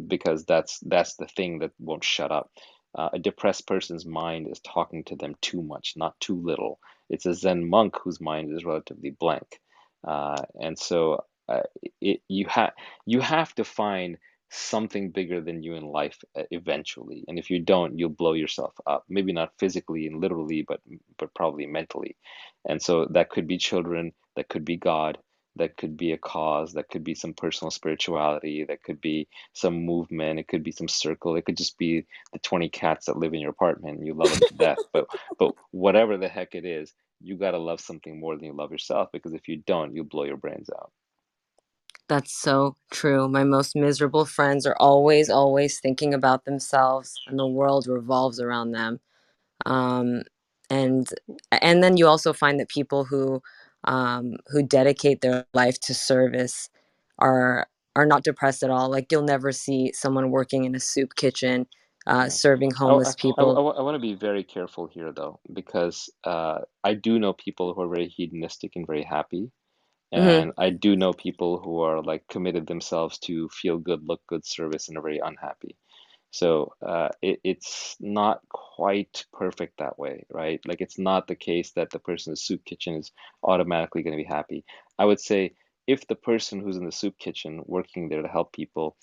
Speaker 1: because that's the thing that won't shut up. A depressed person's mind is talking to them too much, not too little. It's a Zen monk whose mind is relatively blank, and so it you have to find something bigger than you in life eventually. And if you don't, you'll blow yourself up. Maybe not physically and literally, but probably mentally. And so that could be children, that could be God, that could be a cause, that could be some personal spirituality, that could be some movement, it could be some circle, it could just be the 20 cats that live in your apartment and you love them to death. But whatever the heck it is, you got to love something more than you love yourself, because if you don't, you'll blow your brains out.
Speaker 3: That's so true. My most miserable friends are always thinking about themselves, and the world revolves around them. Um, and and then you also find that people who dedicate their life to service are are not depressed at all. Like you'll never see someone working in a soup kitchen,
Speaker 1: Yeah.
Speaker 3: serving homeless people.
Speaker 1: I want to be very careful here, though, because I do know people who are very hedonistic and very happy.
Speaker 3: Hmm.
Speaker 1: And I do know people who are like committed themselves to feel good, look good service and are very unhappy. So it's not quite perfect that way, right? Like it's not the case that the person in the soup kitchen is automatically going to be happy. I would say if the person who's in the soup kitchen working there to help people,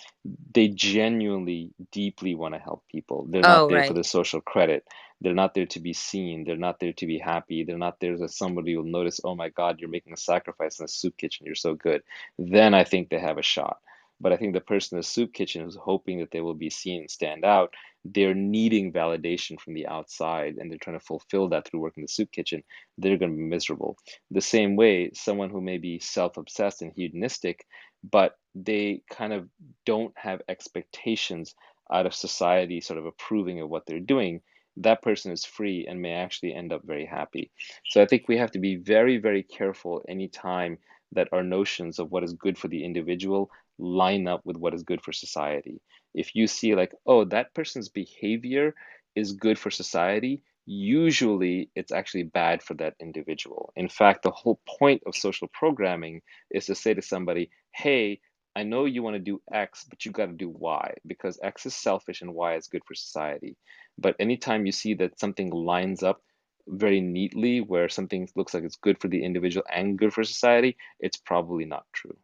Speaker 1: they genuinely, deeply want to help people. They're not
Speaker 3: Oh,
Speaker 1: there for
Speaker 3: right.
Speaker 1: the social credit. They're not there to be seen. They're not there to be happy. They're not there that somebody will notice, oh my God, you're making a sacrifice in the soup kitchen. You're so good. Then I think they have a shot. But I think the person in the soup kitchen who's hoping that they will be seen and stand out, they're needing validation from the outside and they're trying to fulfill that through working the soup kitchen, they're going to be miserable. The same way, someone who may be self-obsessed and hedonistic, but they kind of don't have expectations out of society sort of approving of what they're doing, that person is free and may actually end up very happy. So I think we have to be very, very careful anytime that our notions of what is good for the individual line up with what is good for society. If you see like, oh, that person's behavior is good for society, usually it's actually bad for that individual. In fact, the whole point of social programming is to say to somebody, hey, I know you want to do X, but you got to do Y because X is selfish and Y is good for society. But anytime you see that something lines up very neatly where something looks like it's good for the individual and good for society, it's probably not true.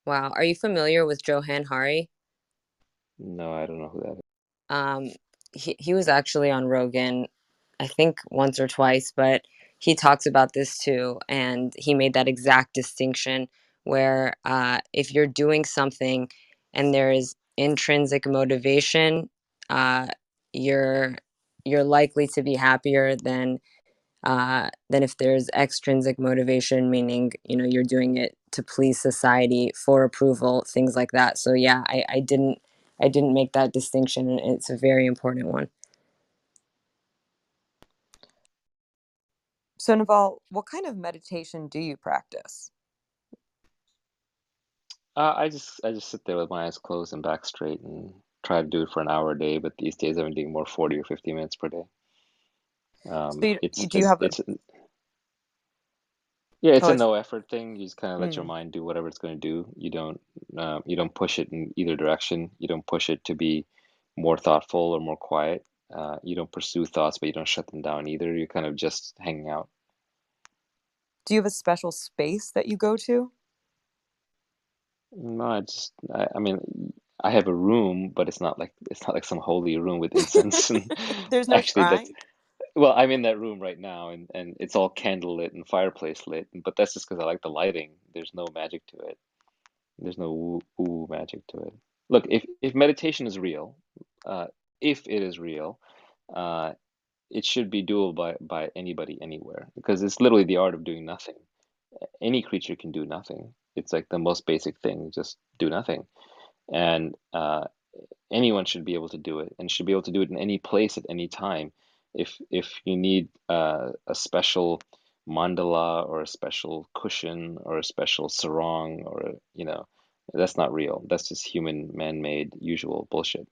Speaker 3: Wow. Are you familiar with Johan Hari?
Speaker 1: No, I don't know who that is.
Speaker 3: Um, he was actually on Rogan, I think once or twice, but he talks about this too, and he made that exact distinction where if you're doing something and there is intrinsic motivation, uh, you're you're likely to be happier than if there's extrinsic motivation, meaning you're doing it to please society for approval, things like that. So yeah, I didn't make that distinction, and it's a very important one.
Speaker 2: So, Naval, what kind of meditation do you practice?
Speaker 1: I just sit there with my eyes closed and back straight and try to do it for an hour a day, but these days I've been doing more 40 or 50 minutes per day.
Speaker 2: So,
Speaker 1: It's
Speaker 2: do you have a,
Speaker 1: it's yeah, it's
Speaker 2: oh,
Speaker 1: a
Speaker 2: it's,
Speaker 1: no effort thing. You just kind of let your
Speaker 2: mm.
Speaker 1: mind do whatever it's going to do. You don't push it in either direction. You don't push it to be more thoughtful or more quiet. You don't pursue thoughts, but you don't shut them down either. You're kind of just hanging out.
Speaker 2: Do you have a special space that you go to?
Speaker 1: No, I mean, I have a room, but it's not like some holy room with incense and
Speaker 2: There's no
Speaker 1: actually that's
Speaker 2: shrine?
Speaker 1: well, I'm in that room right now and it's all candle lit and fireplace lit, but that's just because I like the lighting. There's no magic to it. There's no ooh magic to it. Look, if meditation is real, uh, if it is real, uh, it should be doable by anybody anywhere because it's literally the art of doing nothing. Any creature can do nothing. It's like the most basic thing, just do nothing. And anyone should be able to do it and should be able to do it in any place at any time. If you need a special mandala or a special cushion or a special sarong or that's not real. That's just human man-made usual bullshit.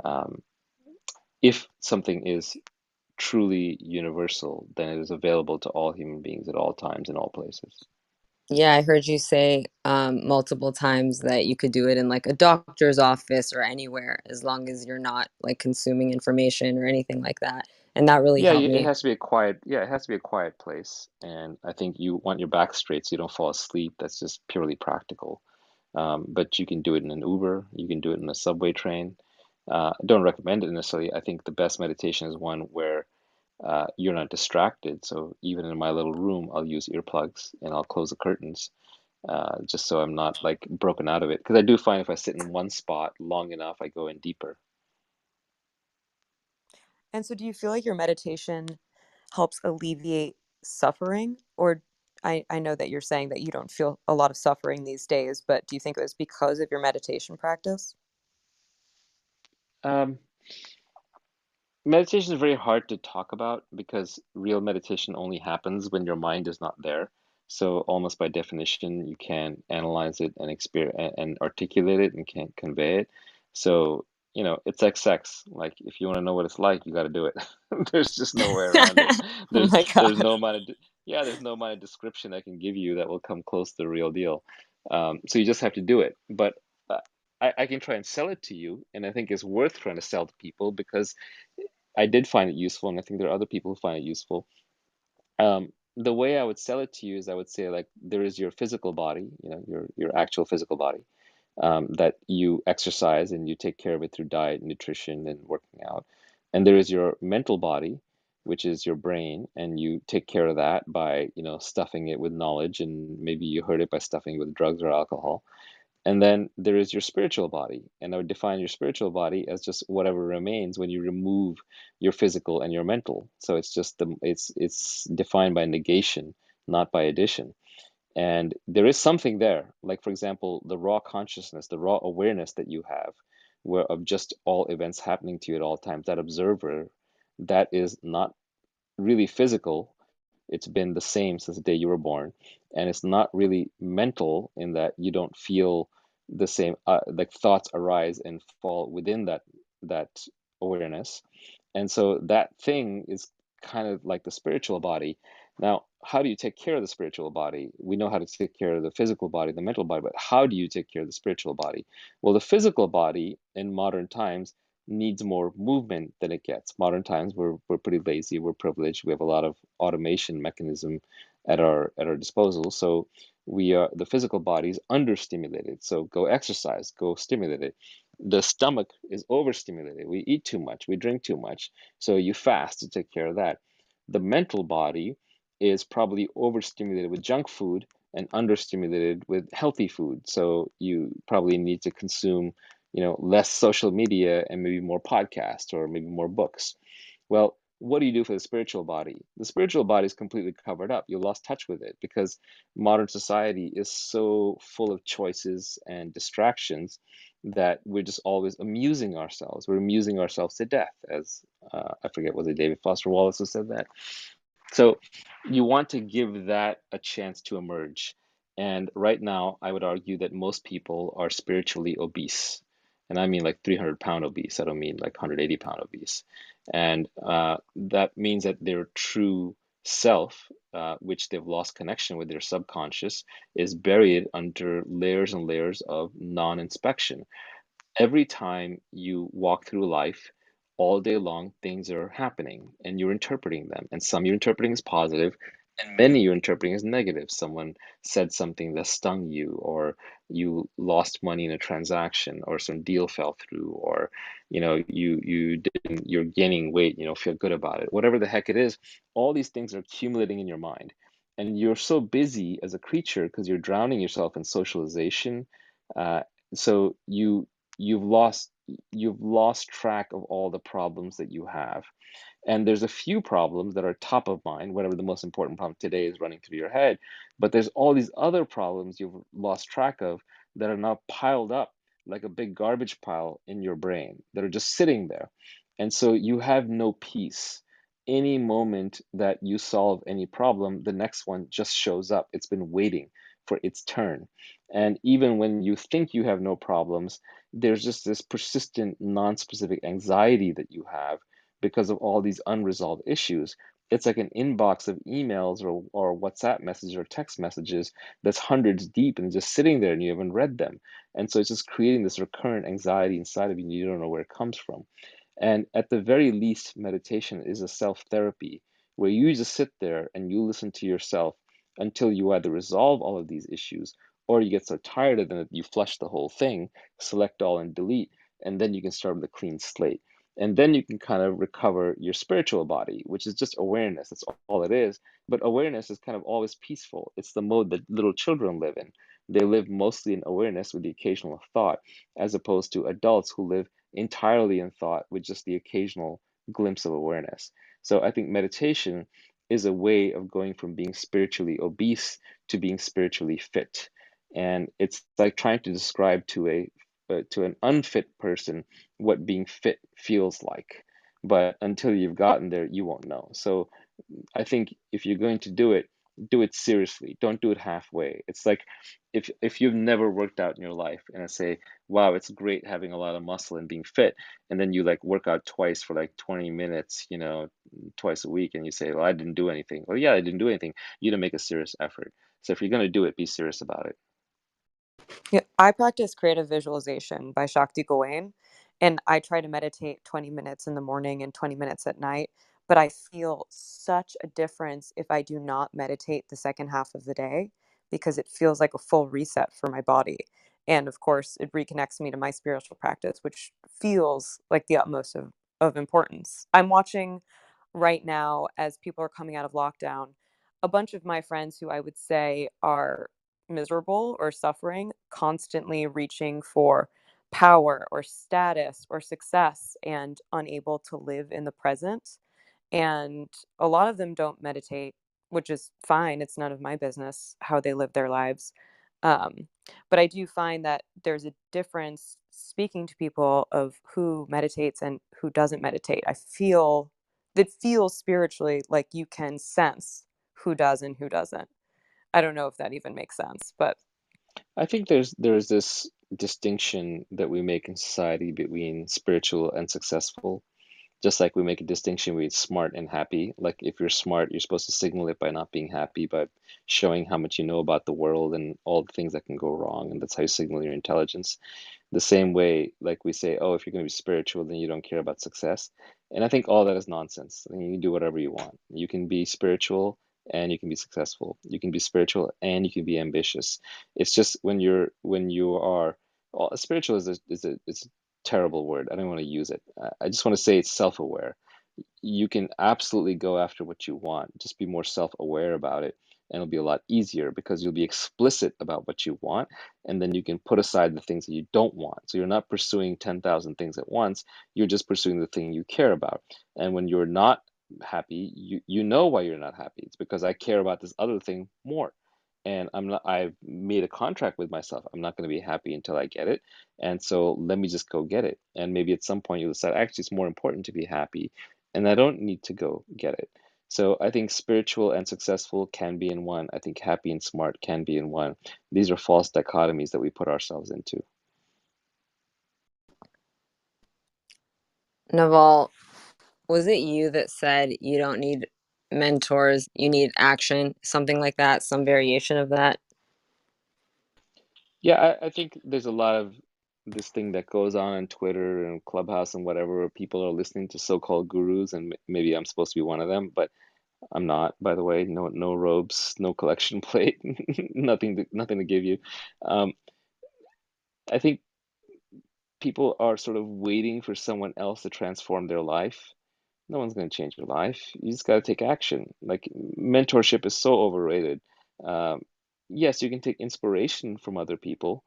Speaker 1: Um, if something is truly universal, then it is available to all human beings at all times in all places.
Speaker 3: Yeah, I heard you say multiple times that you could do it in like a doctor's office or anywhere as long as you're not like consuming information or anything like that. And that really
Speaker 1: Yeah,
Speaker 3: helped
Speaker 1: it
Speaker 3: me.
Speaker 1: has to be a quiet, yeah, it has to be a quiet place. And I think you want your back straight so you don't fall asleep. That's just purely practical. But you can do it in an Uber, you can do it in a subway train. I don't recommend it necessarily. I think the best meditation is one where you're not distracted. So even in my little room, I'll use earplugs and I'll close the curtains just so I'm not like broken out of it. Because I do find if I sit in one spot long enough, I go in deeper.
Speaker 2: And so, do you feel like your meditation helps alleviate suffering? Or I know that you're saying that you don't feel a lot of suffering these days, but do you think it was because of your meditation practice?
Speaker 1: Um, Meditation is very hard to talk about because real meditation only happens when your mind is not there. So almost by definition, you can't analyze it and and articulate it and can't convey it. So, it's like sex. Like if you want to know what it's like, you got to do it. There's just no way around it.
Speaker 2: Oh
Speaker 1: There's
Speaker 2: my
Speaker 1: there's
Speaker 2: God.
Speaker 1: no amount of yeah, there's no amount of description I can give you that will come close to the real deal. So you just have to do it. But uh, I can try and sell it to you, and I think it's worth trying to sell to people because I did find it useful, and I think there are other people who find it useful. The way I would sell it to you is I would say like there is your physical body, your actual physical body, that you exercise and you take care of it through diet, nutrition, and working out. And there is your mental body, which is your brain, and you take care of that by, stuffing it with knowledge, and maybe you hurt it by stuffing it with drugs or alcohol. And then there is your spiritual body. And I would define your spiritual body as just whatever remains when you remove your physical and your mental. So it's just it's defined by negation, not by addition. And there is something there, like for example, the raw consciousness, the raw awareness that you have, where of just all events happening to you at all times, that observer, that is not really physical. It's been the same since the day you were born, and it's not really mental in that you don't feel the same, like thoughts arise and fall within that awareness. And so that thing is kind of like the spiritual body. Now, how do you take care of the spiritual body? We know how to take care of the physical body, the mental body, but how do you take care of the spiritual body? Well, the physical body in modern times needs more movement than it gets. Modern times, we're pretty lazy, we're privileged, we have a lot of automation mechanism at our disposal. So we are the physical body is understimulated. So go exercise, go stimulate it. The stomach is overstimulated. We eat too much, we drink too much. So you fast to take care of that. The mental body is probably overstimulated with junk food and understimulated with healthy food. So you probably need to consume, less social media and maybe more podcasts or maybe more books. Well, what do you do for the spiritual body? The spiritual body is completely covered up. You lost touch with it because modern society is so full of choices and distractions that we're just always amusing ourselves. We're amusing ourselves to death, as I forget, was it David Foster Wallace who said that? So you want to give that a chance to emerge. And right now, I would argue that most people are spiritually obese. And I mean like 300-pound obese. I don't mean like 180-pound obese. And that means that their true self, which they've lost connection with their subconscious, is buried under layers and layers of non-inspection. Every time you walk through life, all day long, things are happening and you're interpreting them. And some you're interpreting as positive, and many you're interpreting as negative. Someone said something that stung you, or you lost money in a transaction, or some deal fell through, or you didn't you're gaining weight, feel good about it. Whatever the heck it is, all these things are accumulating in your mind. And you're so busy as a creature because you're drowning yourself in socialization. Uh, so you've lost track of all the problems that you have. And there's a few problems that are top of mind, whatever the most important problem today is running through your head. But there's all these other problems you've lost track of that are now piled up like a big garbage pile in your brain that are just sitting there. And so you have no peace. Any moment that you solve any problem, the next one just shows up. It's been waiting for its turn. And even when you think you have no problems, there's just this persistent, non-specific anxiety that you have because of all these unresolved issues. It's like an inbox of emails or WhatsApp messages or text messages that's hundreds deep and just sitting there and you haven't read them. And so it's just creating this recurrent anxiety inside of you and you don't know where it comes from. And at the very least, meditation is a self therapy where you just sit there and you listen to yourself until you either resolve all of these issues or you get so tired of them that you flush the whole thing, select all and delete, and then you can start with a clean slate. And then you can kind of recover your spiritual body, which is just awareness. That's all it is. But awareness is kind of always peaceful. It's the mode that little children live in. They live mostly in awareness with the occasional thought, as opposed to adults who live entirely in thought with just the occasional glimpse of awareness. So I think meditation is a way of going from being spiritually obese to being spiritually fit. And it's like trying to describe to an unfit person what being fit feels like. But until you've gotten there, you won't know. So I think if you're going to do it seriously. Don't do it halfway. It's like if you've never worked out in your life and I say, wow, it's great having a lot of muscle and being fit, and then you like work out twice for like 20 minutes, twice a week, and you say, well, I didn't do anything. Well, yeah, I didn't do anything. You didn't make a serious effort. So if you're going to do it, be serious about it.
Speaker 2: Yeah, I practice creative visualization by Shakti Gawain, and I try to meditate 20 minutes in the morning and 20 minutes at night. But I feel such a difference if I do not meditate the second half of the day because it feels like a full reset for my body. And of course, it reconnects me to my spiritual practice, which feels like the utmost of importance. I'm watching right now as people are coming out of lockdown, a bunch of my friends who I would say are miserable or suffering, constantly reaching for power or status or success and unable to live in the present. And a lot of them don't meditate, which is fine. It's none of my business how they live their lives. Um, but I do find that there's a difference speaking to people of who meditates and who doesn't meditate. I feel that feels spiritually like you can sense who does and who doesn't. I don't know if that even makes sense, but
Speaker 1: I think there's this distinction that we make in society between spiritual and successful. Just like we make a distinction between smart and happy. Like if you're smart, you're supposed to signal it by not being happy, by showing how much you know about the world and all the things that can go wrong, and that's how you signal your intelligence. The same way, like we say, oh, if you're going to be spiritual, then you don't care about success. And I think all that is nonsense. I mean, you can do whatever you want. You can be spiritual and you can be successful. You can be spiritual and you can be ambitious. It's just when you are well, spiritual is a terrible word. I don't want to use it. I just want to say it's self-aware. You can absolutely go after what you want. Just be more self-aware about it, and it'll be a lot easier because you'll be explicit about what you want, and then you can put aside the things that you don't want. So you're not pursuing 10,000 things at once. You're just pursuing the thing you care about. And when you're not happy, you know why you're not happy. It's because I care about this other thing more. And I've made a contract with myself. I'm not going to be happy until I get it. And so let me just go get it. And maybe at some point you'll decide, actually, it's more important to be happy and I don't need to go get it. So I think spiritual and successful can be in one. I think happy and smart can be in one. These are false dichotomies that we put ourselves into.
Speaker 3: Naval, was it you that said you don't need mentors, you need action, something like that, some variation of that?
Speaker 1: Yeah, I think there's a lot of this thing that goes on Twitter and Clubhouse and whatever, where people are listening to so-called gurus, and maybe I'm supposed to be one of them, but I'm not, by the way. No robes, no collection plate, nothing to give you. Um, I think people are sort of waiting for someone else to transform their life. No one's going to change your life. You just got to take action. Like mentorship is so overrated. Um, yes, you can take inspiration from other people,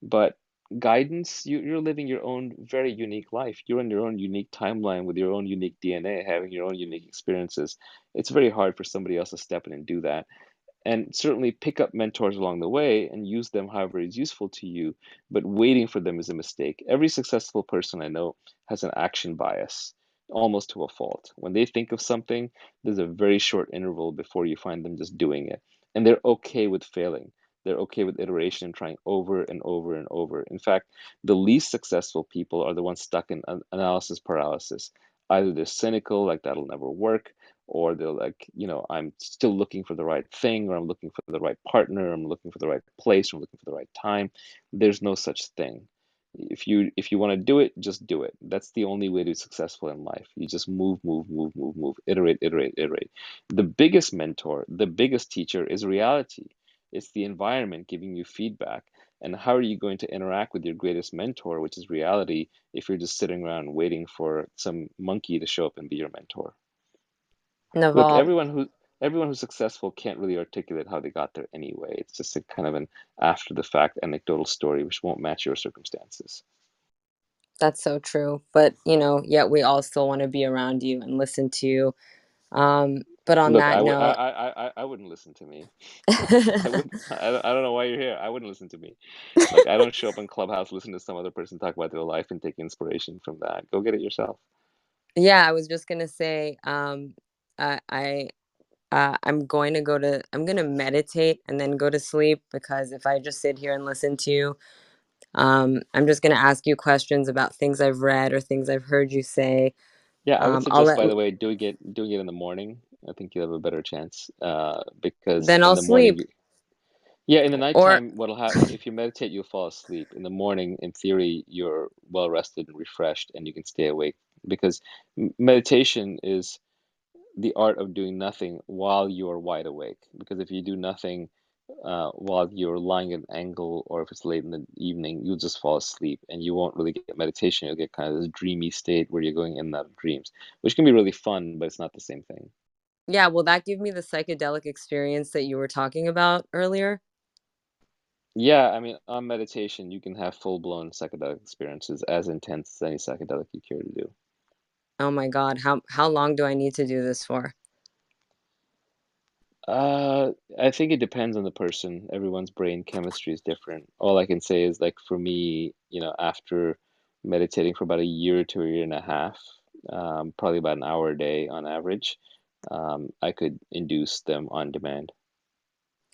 Speaker 1: but guidance, you're living your own very unique life. You're on your own unique timeline with your own unique DNA, having your own unique experiences. It's very hard for somebody else to step in and do that, and certainly pick up mentors along the way and use them however is useful to you, but waiting for them is a mistake. Every successful person I know has an action bias, almost to a fault. When they think of something, there's a very short interval before you find them just doing it. And they're okay with failing. They're okay with iteration and trying over and over and over. In fact, the least successful people are the ones stuck in analysis paralysis. Either they're cynical, like that'll never work, or they're like, I'm still looking for the right thing, or I'm looking for the right partner, or I'm looking for the right place, or I'm looking for the right time. There's no such thing. If you want to do it, just do it. That's the only way to be successful in life. You just move, move, move, move, move, iterate, iterate, iterate. The biggest mentor, the biggest teacher is reality. It's the environment giving you feedback. And how are you going to interact with your greatest mentor, which is reality, if you're just sitting around waiting for some monkey to show up and be your mentor? Look,
Speaker 3: Naval,
Speaker 1: everyone who's successful can't really articulate how they got there anyway. It's just a kind of an after the fact anecdotal story which won't match your circumstances.
Speaker 3: that's so true. But, yet we all still want to be around you and listen to you. But on
Speaker 1: Look,
Speaker 3: that note,
Speaker 1: I wouldn't listen to me. I wouldn't. I don't know why you're here. I wouldn't listen to me. Like I don't show up in Clubhouse, listen to some other person talk about their life and take inspiration from that. Go get it yourself.
Speaker 3: yeah, I was just gonna say, I I'm gonna meditate and then go to sleep because if I just sit here and listen to you, I'm just gonna ask you questions about things I've read or things I've heard you say.
Speaker 1: Yeah, I would
Speaker 3: I'll
Speaker 1: suggest,
Speaker 3: let
Speaker 1: by the way, doing it in the morning. I think you'll have a better chance. Because
Speaker 3: then
Speaker 1: in
Speaker 3: I'll
Speaker 1: the morning,
Speaker 3: sleep.
Speaker 1: yeah, in the
Speaker 3: Or
Speaker 1: nighttime, what'll happen if you meditate, you'll fall asleep. In the morning, in theory, you're well rested and refreshed, and you can stay awake because meditation is the art of doing nothing while you're wide awake. Because if you do nothing while you're lying at an angle, or if it's late in the evening, you'll just fall asleep, and you won't really get meditation. You'll get kind of this dreamy state where you're going in and out of dreams, which can be really fun, but it's not the same thing.
Speaker 3: yeah, will that give me the psychedelic experience that you were talking about earlier?
Speaker 1: Yeah, I mean, on meditation, you can have full-blown psychedelic experiences as intense as any psychedelic you care to do.
Speaker 3: Oh my God, how long do I need to do this for?
Speaker 1: I think it depends on the person. Everyone's brain chemistry is different. All I can say is like for me, after meditating for about a year to a year and a half, probably about an hour a day on average, I could induce them on demand.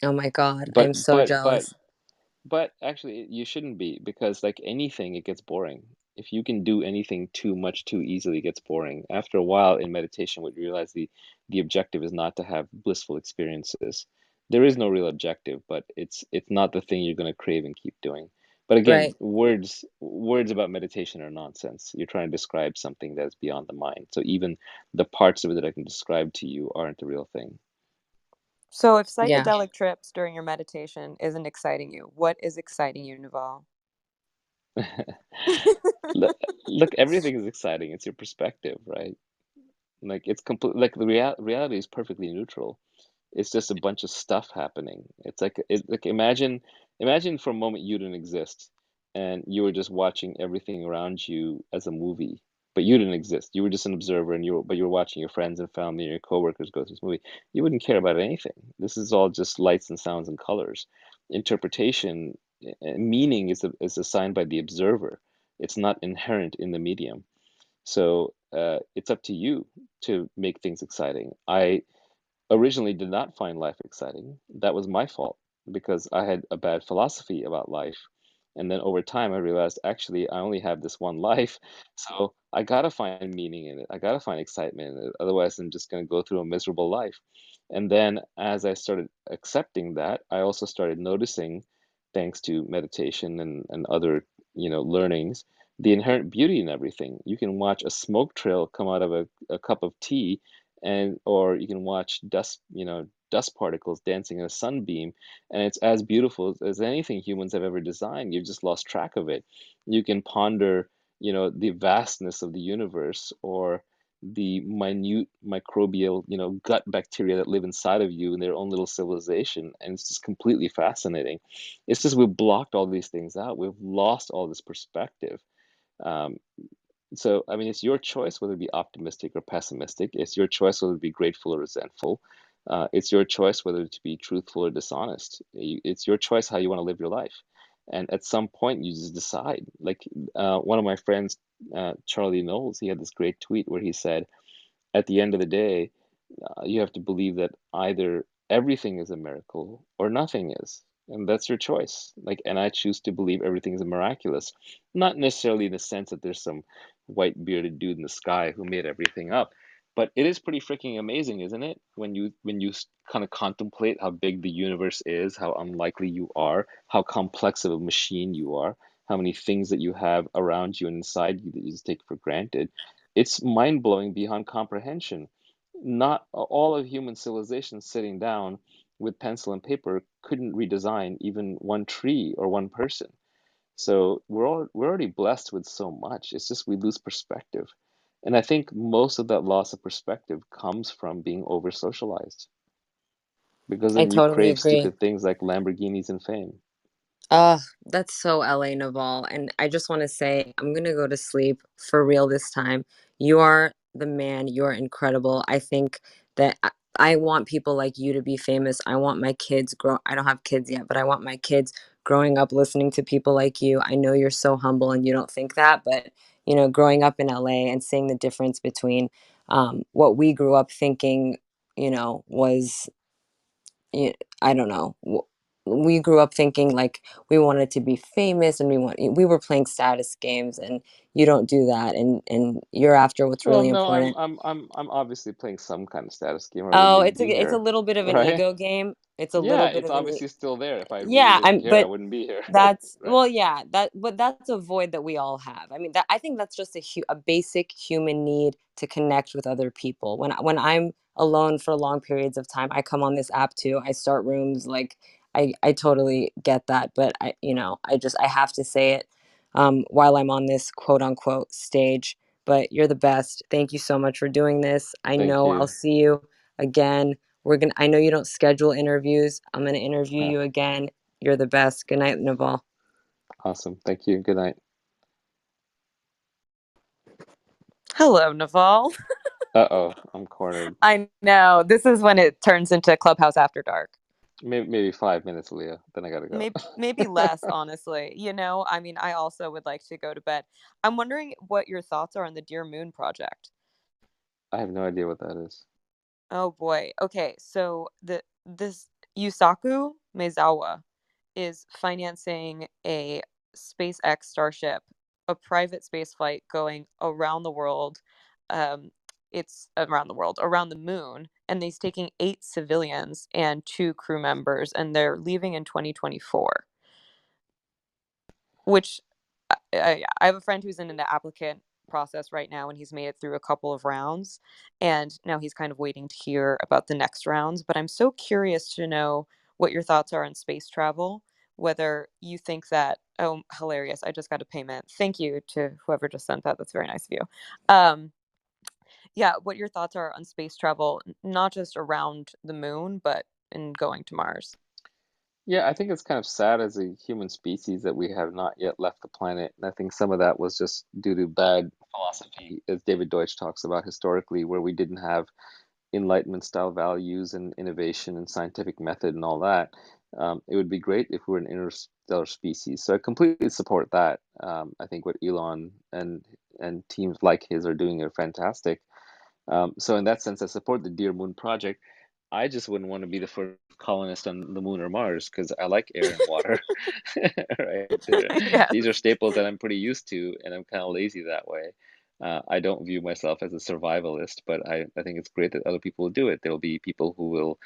Speaker 3: Oh my God, I
Speaker 1: But
Speaker 3: am so
Speaker 1: but but
Speaker 3: jealous.
Speaker 1: But actually, you shouldn't be because, like anything, it gets boring. If you can do anything too much too easily, it gets boring. After a while in meditation, what you realize the objective is not to have blissful experiences. There is no real objective, but it's not the thing you're going to crave and keep doing. But again,
Speaker 3: Right.
Speaker 1: words about meditation are nonsense. You're trying to describe something that's beyond the mind. So even the parts of it that I can describe to you aren't the real thing.
Speaker 2: So if
Speaker 3: Yeah.
Speaker 2: psychedelic trips during your meditation isn't exciting you, what is exciting you, Naval?
Speaker 1: Look, look, everything is exciting. It's your perspective, right? Like it's complete. Like the reality is perfectly neutral. It's just a bunch of stuff happening. Like imagine for a moment you didn't exist, and you were just watching everything around you as a movie. But you didn't exist. You were just an observer, and you were watching your friends and family and your coworkers go through this movie. You wouldn't care about anything. This is all just lights and sounds and colors. Interpretation, meaning is assigned by the observer. It's not inherent in the medium. So it's up to you to make things exciting. I originally did not find life exciting. That was my fault because I had a bad philosophy about life. And then over time, I realized actually I only have this one life. So I gotta find meaning in it. I gotta find excitement in it. Otherwise, I'm just gonna go through a miserable life. And then as I started accepting that, I also started noticing, thanks to meditation and other, learnings, the inherent beauty in everything. You can watch a smoke trail come out of a cup of tea and or you can watch dust particles dancing in a sunbeam, and it's as beautiful as anything humans have ever designed. You've just lost track of it. You can ponder, the vastness of the universe or the minute microbial, gut bacteria that live inside of you in their own little civilization, and it's just completely fascinating. It's just we've blocked all these things out. We've lost all this perspective. Um, so, I mean, it's your choice whether to be optimistic or pessimistic. It's your choice whether to be grateful or resentful. It's your choice whether to be truthful or dishonest. It's your choice how you want to live your life. And at some point, you just decide. Like one of my friends, Charlie Knowles, he had this great tweet where he said, at the end of the day, you have to believe that either everything is a miracle or nothing is. And that's your choice. Like, and I choose to believe everything is miraculous. Not necessarily in the sense that there's some white bearded dude in the sky who made everything up, but it is pretty freaking amazing, isn't it? When you kind of contemplate how big the universe is, how unlikely you are, how complex of a machine you are, how many things that you have around you and inside you that you just take for granted. It's mind-blowing beyond comprehension. Not all of human civilization sitting down with pencil and paper couldn't redesign even one tree or one person. So we're already blessed with so much. It's just we lose perspective. And I think most of that loss of perspective comes from being over socialized because
Speaker 3: I
Speaker 1: then you
Speaker 3: totally
Speaker 1: crave
Speaker 3: agree.
Speaker 1: stupid things like Lamborghinis and fame.
Speaker 3: Oh, that's so LA Naval. And I just want to say, I'm going to go to sleep for real this time. You are the man. You are incredible. I think that I want people like you to be famous. I want my kids I don't have kids yet, but I want my kids growing up listening to people like you. I know you're so humble and you don't think that, but growing up in LA and seeing the difference between what we grew up thinking, was I don't know. We grew up thinking like we wanted to be famous and we were playing status games, and you don't do that, and you're after what's
Speaker 1: Well,
Speaker 3: really
Speaker 1: no,
Speaker 3: important.
Speaker 1: I'm obviously playing some kind of status game or I wouldn't
Speaker 3: Oh,
Speaker 1: even be
Speaker 3: it's a
Speaker 1: here,
Speaker 3: little bit of an
Speaker 1: right?
Speaker 3: ego game. It's a
Speaker 1: Yeah,
Speaker 3: little bit
Speaker 1: it's
Speaker 3: of an
Speaker 1: obviously still there. If I really
Speaker 3: yeah,
Speaker 1: didn't
Speaker 3: I'm
Speaker 1: care, I
Speaker 3: but
Speaker 1: wouldn't be here,
Speaker 3: that's
Speaker 1: right?
Speaker 3: well, yeah, but that's a void that we all have. I mean, that I think that's just a basic human need to connect with other people. When I'm alone for long periods of time, I come on this app too. I start rooms like I totally get that, but I have to say it while I'm on this quote unquote stage. But you're the best. Thank you so much for doing this. I
Speaker 1: Thank
Speaker 3: know I'll
Speaker 1: you.
Speaker 3: see you again. I know you don't schedule interviews. I'm gonna interview you again. You're the best. Good night, Naval.
Speaker 1: Awesome. Thank you. Good night.
Speaker 2: Hello, Naval.
Speaker 1: Uh-oh, I'm cornered.
Speaker 2: I know. This is when it turns into Clubhouse After Dark.
Speaker 1: Maybe 5 minutes, Leah. Then I gotta go.
Speaker 2: Maybe less, honestly. I mean, I also would like to go to bed. I'm wondering what your thoughts are on the Dear Moon project.
Speaker 1: I have no idea what that is.
Speaker 2: Oh boy. Okay, so this Yusaku Maezawa is financing a SpaceX Starship, a private space flight going around the world. Um, it's around the world, around the moon, and he's taking 8 civilians and 2 crew members, and they're leaving in 2024. Which yeah, I have a friend who's in the applicant process right now, and he's made it through a couple of rounds, and now he's kind of waiting to hear about the next rounds. But I'm so curious to know what your thoughts are on space travel, whether you think that, oh, hilarious, I just got a payment. Thank you to whoever just sent that. That's very nice of you. Um, yeah, what your thoughts are on space travel, not just around the moon, but in going to Mars.
Speaker 1: Yeah, I think it's kind of sad as a human species that we have not yet left the planet. And I think some of that was just due to bad philosophy, as David Deutsch talks about historically, where we didn't have Enlightenment style values and innovation and scientific method and all that. It would be great if we were an interstellar species. So I completely support that. I think what Elon and teams like his are doing are fantastic. So in that sense, I support the Dear Moon project. I just wouldn't want to be the first colonist on the moon or Mars because I like air and water, right?
Speaker 2: Yes.
Speaker 1: These are staples that I'm pretty used to, and I'm kind of lazy that way. I don't view myself as a survivalist, but I think it's great that other people will do it. There'll be people who will,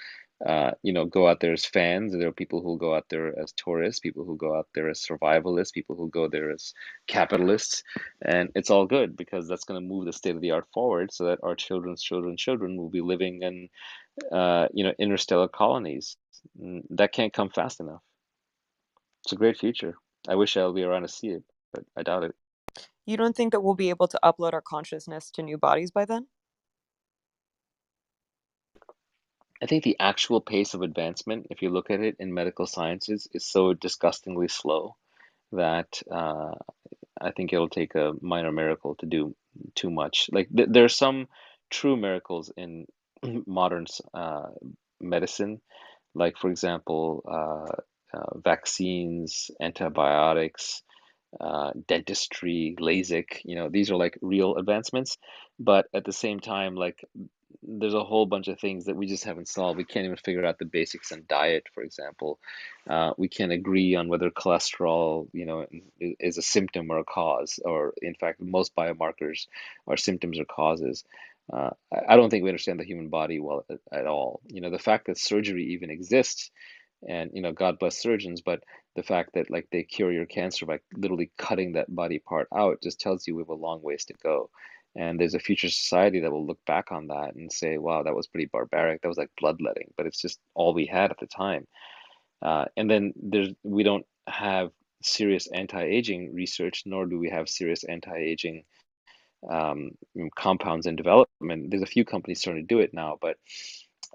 Speaker 1: go out there as fans. There are people who go out there as tourists, people who go out there as survivalists, people who go there as capitalists. And it's all good because that's going to move the state of the art forward so that our children's children's children will be living in, interstellar colonies. That can't come fast enough. It's a great future. I wish I'll be around to see it, but I doubt it.
Speaker 2: You don't think that we'll be able to upload our consciousness to new bodies by then?
Speaker 1: I think the actual pace of advancement, if you look at it in medical sciences, is so disgustingly slow that I think it'll take a minor miracle to do too much. Like there are some true miracles in modern medicine, like for example, vaccines, antibiotics, dentistry, LASIK. These are like real advancements, but at the same time, like there's a whole bunch of things that we just haven't solved. We can't even figure out the basics in diet, for example. We can't agree on whether cholesterol, is a symptom or a cause, or in fact, most biomarkers are symptoms or causes. I don't think we understand the human body well at all. The fact that surgery even exists, and God bless surgeons, but the fact that like they cure your cancer by literally cutting that body part out just tells you we have a long ways to go. And there's a future society that will look back on that and say, wow, that was pretty barbaric. That was like bloodletting, but it's just all we had at the time. And then we don't have serious anti-aging research, nor do we have serious anti-aging compounds in development. There's a few companies starting to do it now, but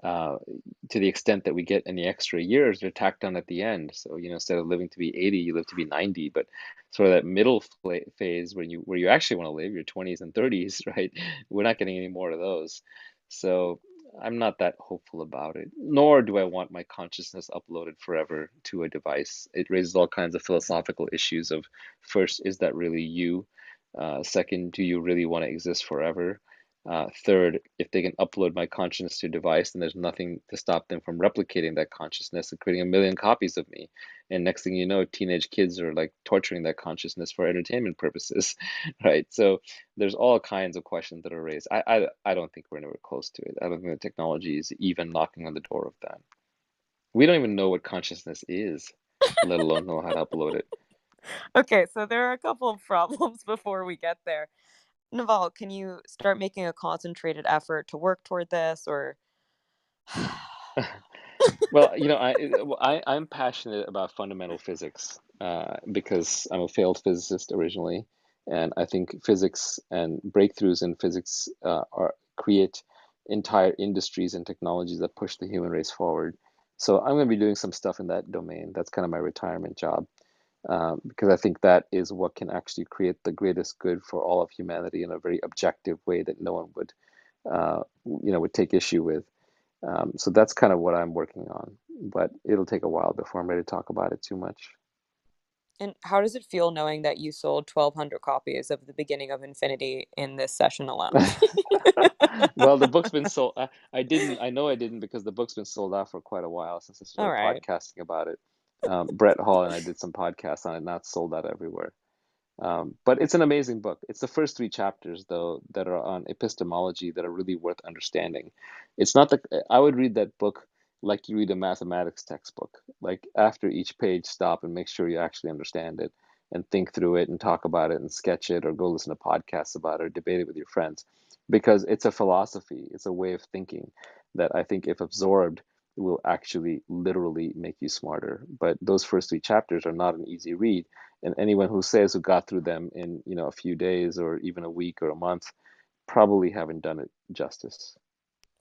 Speaker 1: uh, to the extent that we get any extra years, they're tacked on at the end. So, instead of living to be 80, you live to be 90. But sort of that middle phase where you actually want to live, your 20s and 30s, right? We're not getting any more of those. So I'm not that hopeful about it. Nor do I want my consciousness uploaded forever to a device. It raises all kinds of philosophical issues of first, is that really you? Second, do you really want to exist forever? Third, if they can upload my consciousness to a device, then there's nothing to stop them from replicating that consciousness and creating a million copies of me. And next thing you know, teenage kids are like torturing that consciousness for entertainment purposes, right? So there's all kinds of questions that are raised. I don't think we're anywhere close to it. I don't think the technology is even knocking on the door of that. We don't even know what consciousness is, let alone know how to upload it.
Speaker 2: Okay, so there are a couple of problems before we get there. Naval, can you start making a concentrated effort to work toward this or
Speaker 1: Well, I'm passionate about fundamental physics because I'm a failed physicist originally, and I think physics and breakthroughs in physics create entire industries and technologies that push the human race forward. So I'm going to be doing some stuff in that domain. That's kind of my retirement job, because I think that is what can actually create the greatest good for all of humanity in a very objective way that no one would, would take issue with. So that's kind of what I'm working on, but it'll take a while before I'm ready to talk about it too much.
Speaker 2: And how does it feel knowing that you sold 1,200 copies of The Beginning of Infinity in this session alone?
Speaker 1: Well, the book's been sold. I know I didn't because the book's been sold out for quite a while since I
Speaker 2: All
Speaker 1: started
Speaker 2: right.
Speaker 1: podcasting about it. Brett Hall and I did some podcasts on it, not sold out everywhere. But it's an amazing book. It's the first three chapters, though, that are on epistemology that are really worth understanding. It's not the, I would read that book like you read a mathematics textbook. Like after each page, stop and make sure you actually understand it and think through it and talk about it and sketch it or go listen to podcasts about it or debate it with your friends. Because it's a philosophy, it's a way of thinking that I think, if absorbed, will actually literally make you smarter. But those first three chapters are not an easy read, and anyone who says who got through them in a few days or even a week or a month probably haven't done it justice.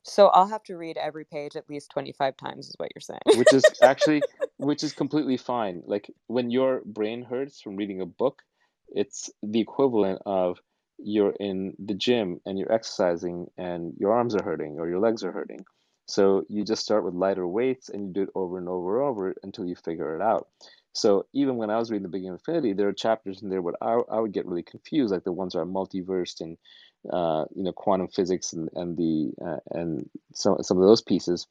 Speaker 2: So I'll have to read every page at least 25 times, is what you're saying.
Speaker 1: which is actually which is completely fine. Like when your brain hurts from reading a book, it's the equivalent of you're in the gym and you're exercising and your arms are hurting or your legs are hurting. So you just start with lighter weights and you do it over and over and over until you figure it out. So even when I was reading The Beginning of Infinity, there are chapters in there where I would get really confused, like the ones that are multiverse and quantum physics and some of those pieces,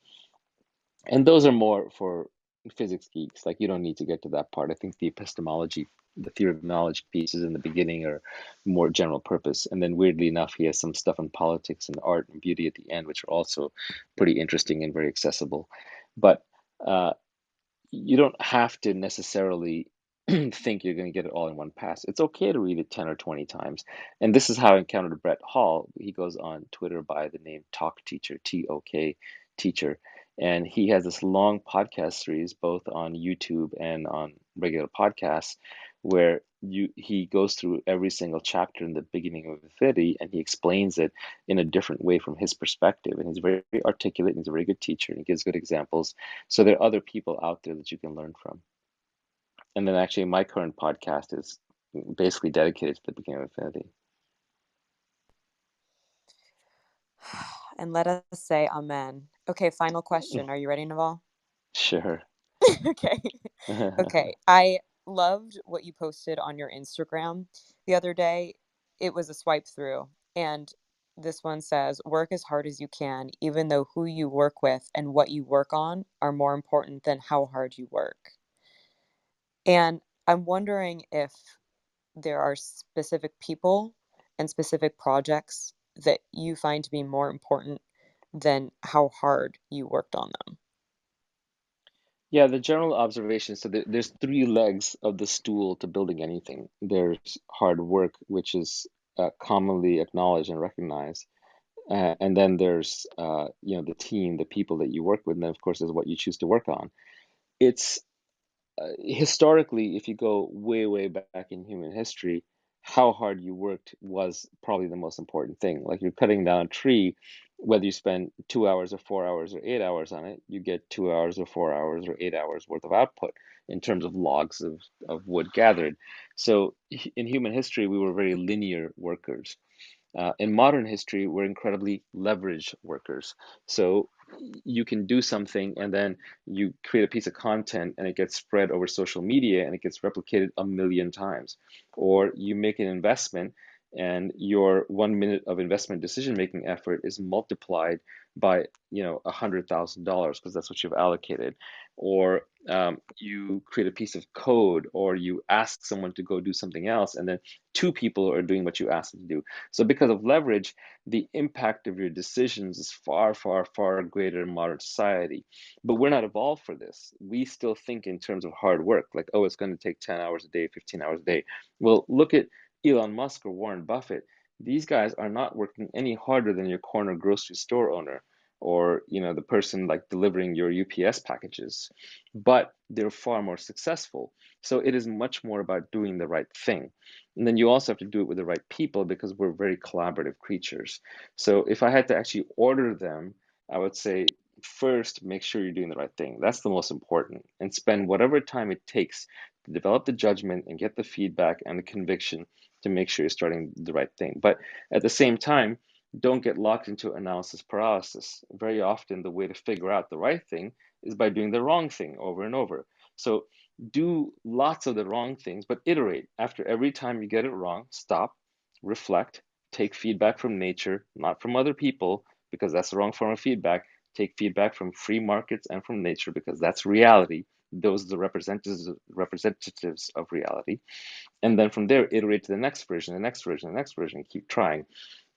Speaker 1: and those are more for physics geeks. Like you don't need to get to that part. I think the epistemology, the theory of knowledge pieces in the beginning are more general purpose. And then weirdly enough, he has some stuff on politics and art and beauty at the end, which are also pretty interesting and very accessible. But uh, you don't have to necessarily think you're going to get it all in one pass. It's okay to read it 10 or 20 times. And this is how I encountered Brett Hall. He goes on Twitter by the name Talk Teacher, TOK Teacher. And he has this long podcast series, both on YouTube and on regular podcasts, where he goes through every single chapter in the beginning of Infinity and he explains it in a different way from his perspective. And he's very articulate and he's a very good teacher and he gives good examples. So there are other people out there that you can learn from. And then actually my current podcast is basically dedicated to the beginning of Infinity.
Speaker 2: And let us say amen. Okay, final question. Are you ready, Naval?
Speaker 1: Sure.
Speaker 2: Okay. Okay. I loved what you posted on your Instagram the other day. It was a swipe through, and this one says, work as hard as you can, even though who you work with and what you work on are more important than how hard you work. And I'm wondering if there are specific people and specific projects that you find to be more important than how hard you worked on them.
Speaker 1: Yeah, the general observation, so there's three legs of the stool to building anything. There's hard work, which is commonly acknowledged and recognized. And then there's the team, the people that you work with, and then of course is what you choose to work on. It's historically, if you go way, way back in human history, how hard you worked was probably the most important thing. Like you're cutting down a tree, whether you spend 2 hours or 4 hours or 8 hours on it, you get 2 hours or 4 hours or 8 hours worth of output in terms of logs of wood gathered. So in human history, we were very linear workers. In modern history, we're incredibly leveraged workers. So you can do something and then you create a piece of content and it gets spread over social media and it gets replicated a million times. Or you make an investment and your 1 minute of investment decision making effort is multiplied by $100,000 because that's what you've allocated. Or you create a piece of code or you ask someone to go do something else and then two people are doing what you asked them to do. So because of leverage, the impact of your decisions is far, far, far greater in modern society. But we're not evolved for this. We still think in terms of hard work, like, oh, it's going to take 10 hours a day, 15 hours a day. Well, look at Elon Musk or Warren Buffett. These guys are not working any harder than your corner grocery store owner or the person like delivering your UPS packages, but they're far more successful. So it is much more about doing the right thing. And then you also have to do it with the right people because we're very collaborative creatures. So if I had to actually order them, I would say first make sure you're doing the right thing. That's the most important. And spend whatever time it takes to develop the judgment and get the feedback and the conviction to make sure you're starting the right thing. But at the same time, don't get locked into analysis paralysis. Very often, the way to figure out the right thing is by doing the wrong thing over and over. So do lots of the wrong things, but iterate. After every time you get it wrong, stop, reflect, take feedback from nature, not from other people, because that's the wrong form of feedback. Take feedback from free markets and from nature because that's reality. Those are the representatives of reality. And then from there, iterate to the next version, the next version, the next version, keep trying.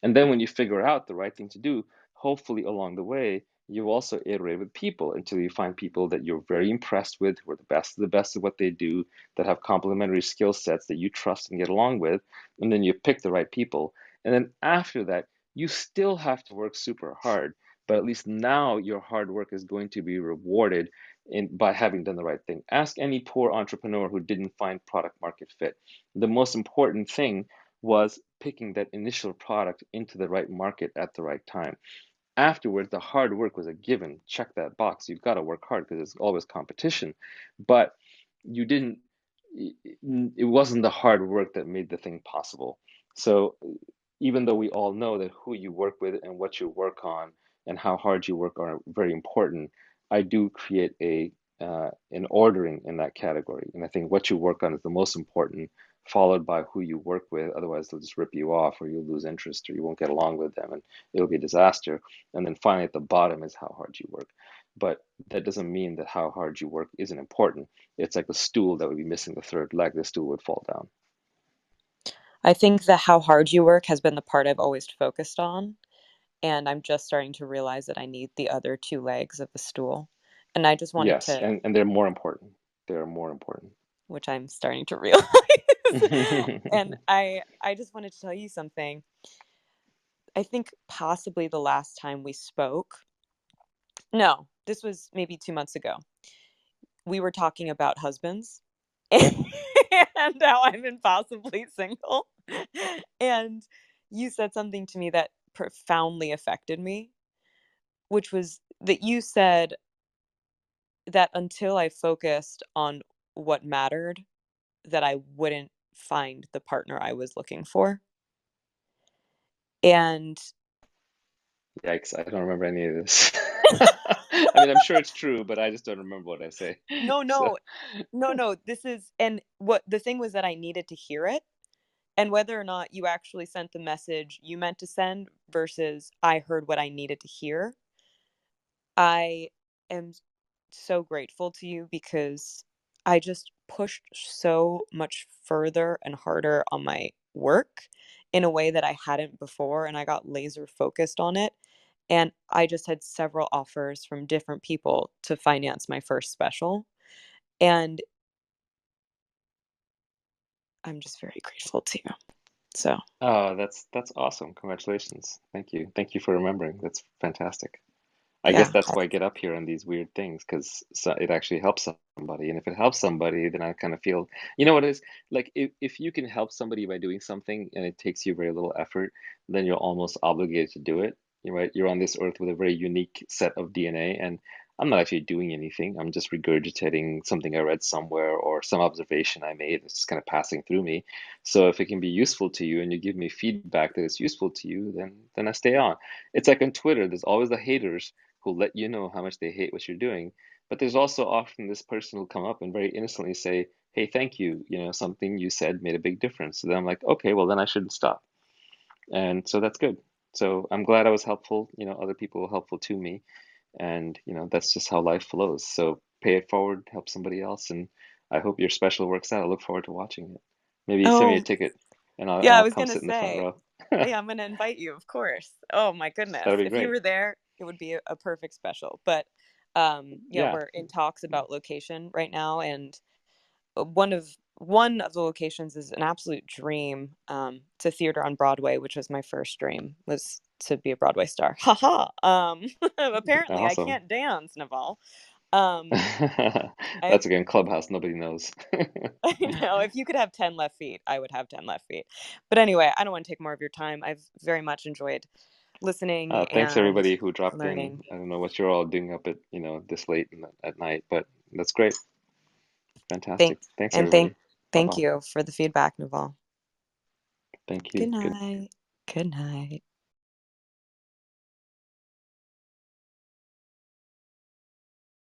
Speaker 1: And then when you figure out the right thing to do, hopefully along the way, you also iterate with people until you find people that you're very impressed with, who are the best of what they do, that have complementary skill sets that you trust and get along with. And then you pick the right people. And then after that, you still have to work super hard. But at least now your hard work is going to be rewarded by having done the right thing. Ask any poor entrepreneur who didn't find product market fit. The most important thing was picking that initial product into the right market at the right time. Afterwards, the hard work was a given. Check that box. You've got to work hard because there's always competition. But you didn't, it wasn't the hard work that made the thing possible. So even though we all know that who you work with and what you work on and how hard you work are very important, I do create an ordering in that category. And I think what you work on is the most important, followed by who you work with. Otherwise, they'll just rip you off, or you'll lose interest, or you won't get along with them, and it'll be a disaster. And then finally, at the bottom is how hard you work. But that doesn't mean that how hard you work isn't important. It's like a stool that would be missing the third leg. The stool would fall down.
Speaker 2: I think that how hard you work has been the part I've always focused on, and I'm just starting to realize that I need the other two legs of the stool. And I just wanted
Speaker 1: Yes,
Speaker 2: to,
Speaker 1: and they're more important. They're more important.
Speaker 2: which I'm starting to realize. And I just wanted to tell you something. I think possibly the last time we spoke, no, this was maybe 2 months ago. We were talking about husbands and, and how I'm impossibly single. And you said something to me that profoundly affected me, which was that you said that until I focused on what mattered, that I wouldn't find the partner I was looking for. And
Speaker 1: Yikes, I don't remember any of this. I mean, I'm sure it's true, but I just don't remember what I say.
Speaker 2: no,
Speaker 1: So,
Speaker 2: no, no, this is, and what the thing was that I needed to hear it. And whether or not you actually sent the message you meant to send versus I heard what I needed to hear, I am so grateful to you because I just pushed so much further and harder on my work in a way that I hadn't before. And I got laser focused on it. And I just had several offers from different people to finance my first special. And I'm just very grateful to you. So,
Speaker 1: oh, that's awesome. Congratulations. Thank you. Thank you for remembering. That's fantastic. I guess
Speaker 2: yeah.
Speaker 1: that's why I get up here on these weird things because it actually helps somebody. And if it helps somebody, then I kind of feel, you know what it is? Like if you can help somebody by doing something and it takes you very little effort, then you're almost obligated to do it. You're right. You're on this earth with a very unique set of DNA, and I'm not actually doing anything. I'm just regurgitating something I read somewhere or some observation I made. It's just kind of passing through me. So if it can be useful to you and you give me feedback that it's useful to you, then I stay on. It's like on Twitter, there's always the haters who'll let you know how much they hate what you're doing. But there's also often this person who'll come up and very innocently say, "Hey, thank you. You know, something you said made a big difference." So then I'm like, okay, well, then I shouldn't stop. And so that's good. So I'm glad I was helpful. You know, other people were helpful to me. And, you know, that's just how life flows. So pay it forward, help somebody else. And I hope your special works out. I look forward to watching it. Maybe send me a
Speaker 2: Oh,
Speaker 1: ticket and
Speaker 2: yeah, I
Speaker 1: I'll
Speaker 2: was
Speaker 1: come
Speaker 2: gonna
Speaker 1: sit in the front
Speaker 2: say,
Speaker 1: row.
Speaker 2: yeah, I'm gonna invite you, of course. Oh my goodness.
Speaker 1: That'd be
Speaker 2: If you
Speaker 1: great.
Speaker 2: were there, it would be a perfect special. But yeah,
Speaker 1: Yeah.
Speaker 2: we're in talks about location right now, and one of the locations is an absolute dream. It's a theater on Broadway, which was my first dream, was to be a Broadway star. Haha. Apparently I
Speaker 1: Awesome.
Speaker 2: can't dance, Naval. Um, I have
Speaker 1: That's again Clubhouse. Nobody knows.
Speaker 2: I know if you could have 10 left feet, I would have 10 left feet. But anyway, I don't want to take more of your time. I've very much enjoyed listening
Speaker 1: Thanks
Speaker 2: and
Speaker 1: everybody who dropped in.
Speaker 2: learning.
Speaker 1: I don't know what you're all doing up at, this late at night, but that's great.
Speaker 2: Thank
Speaker 1: Fantastic. Thanks
Speaker 2: and thank
Speaker 1: everybody.
Speaker 2: thank
Speaker 1: Bye-bye.
Speaker 2: you for the feedback, Naval.
Speaker 1: Thank
Speaker 2: Good
Speaker 1: you. Good
Speaker 2: night. Good night.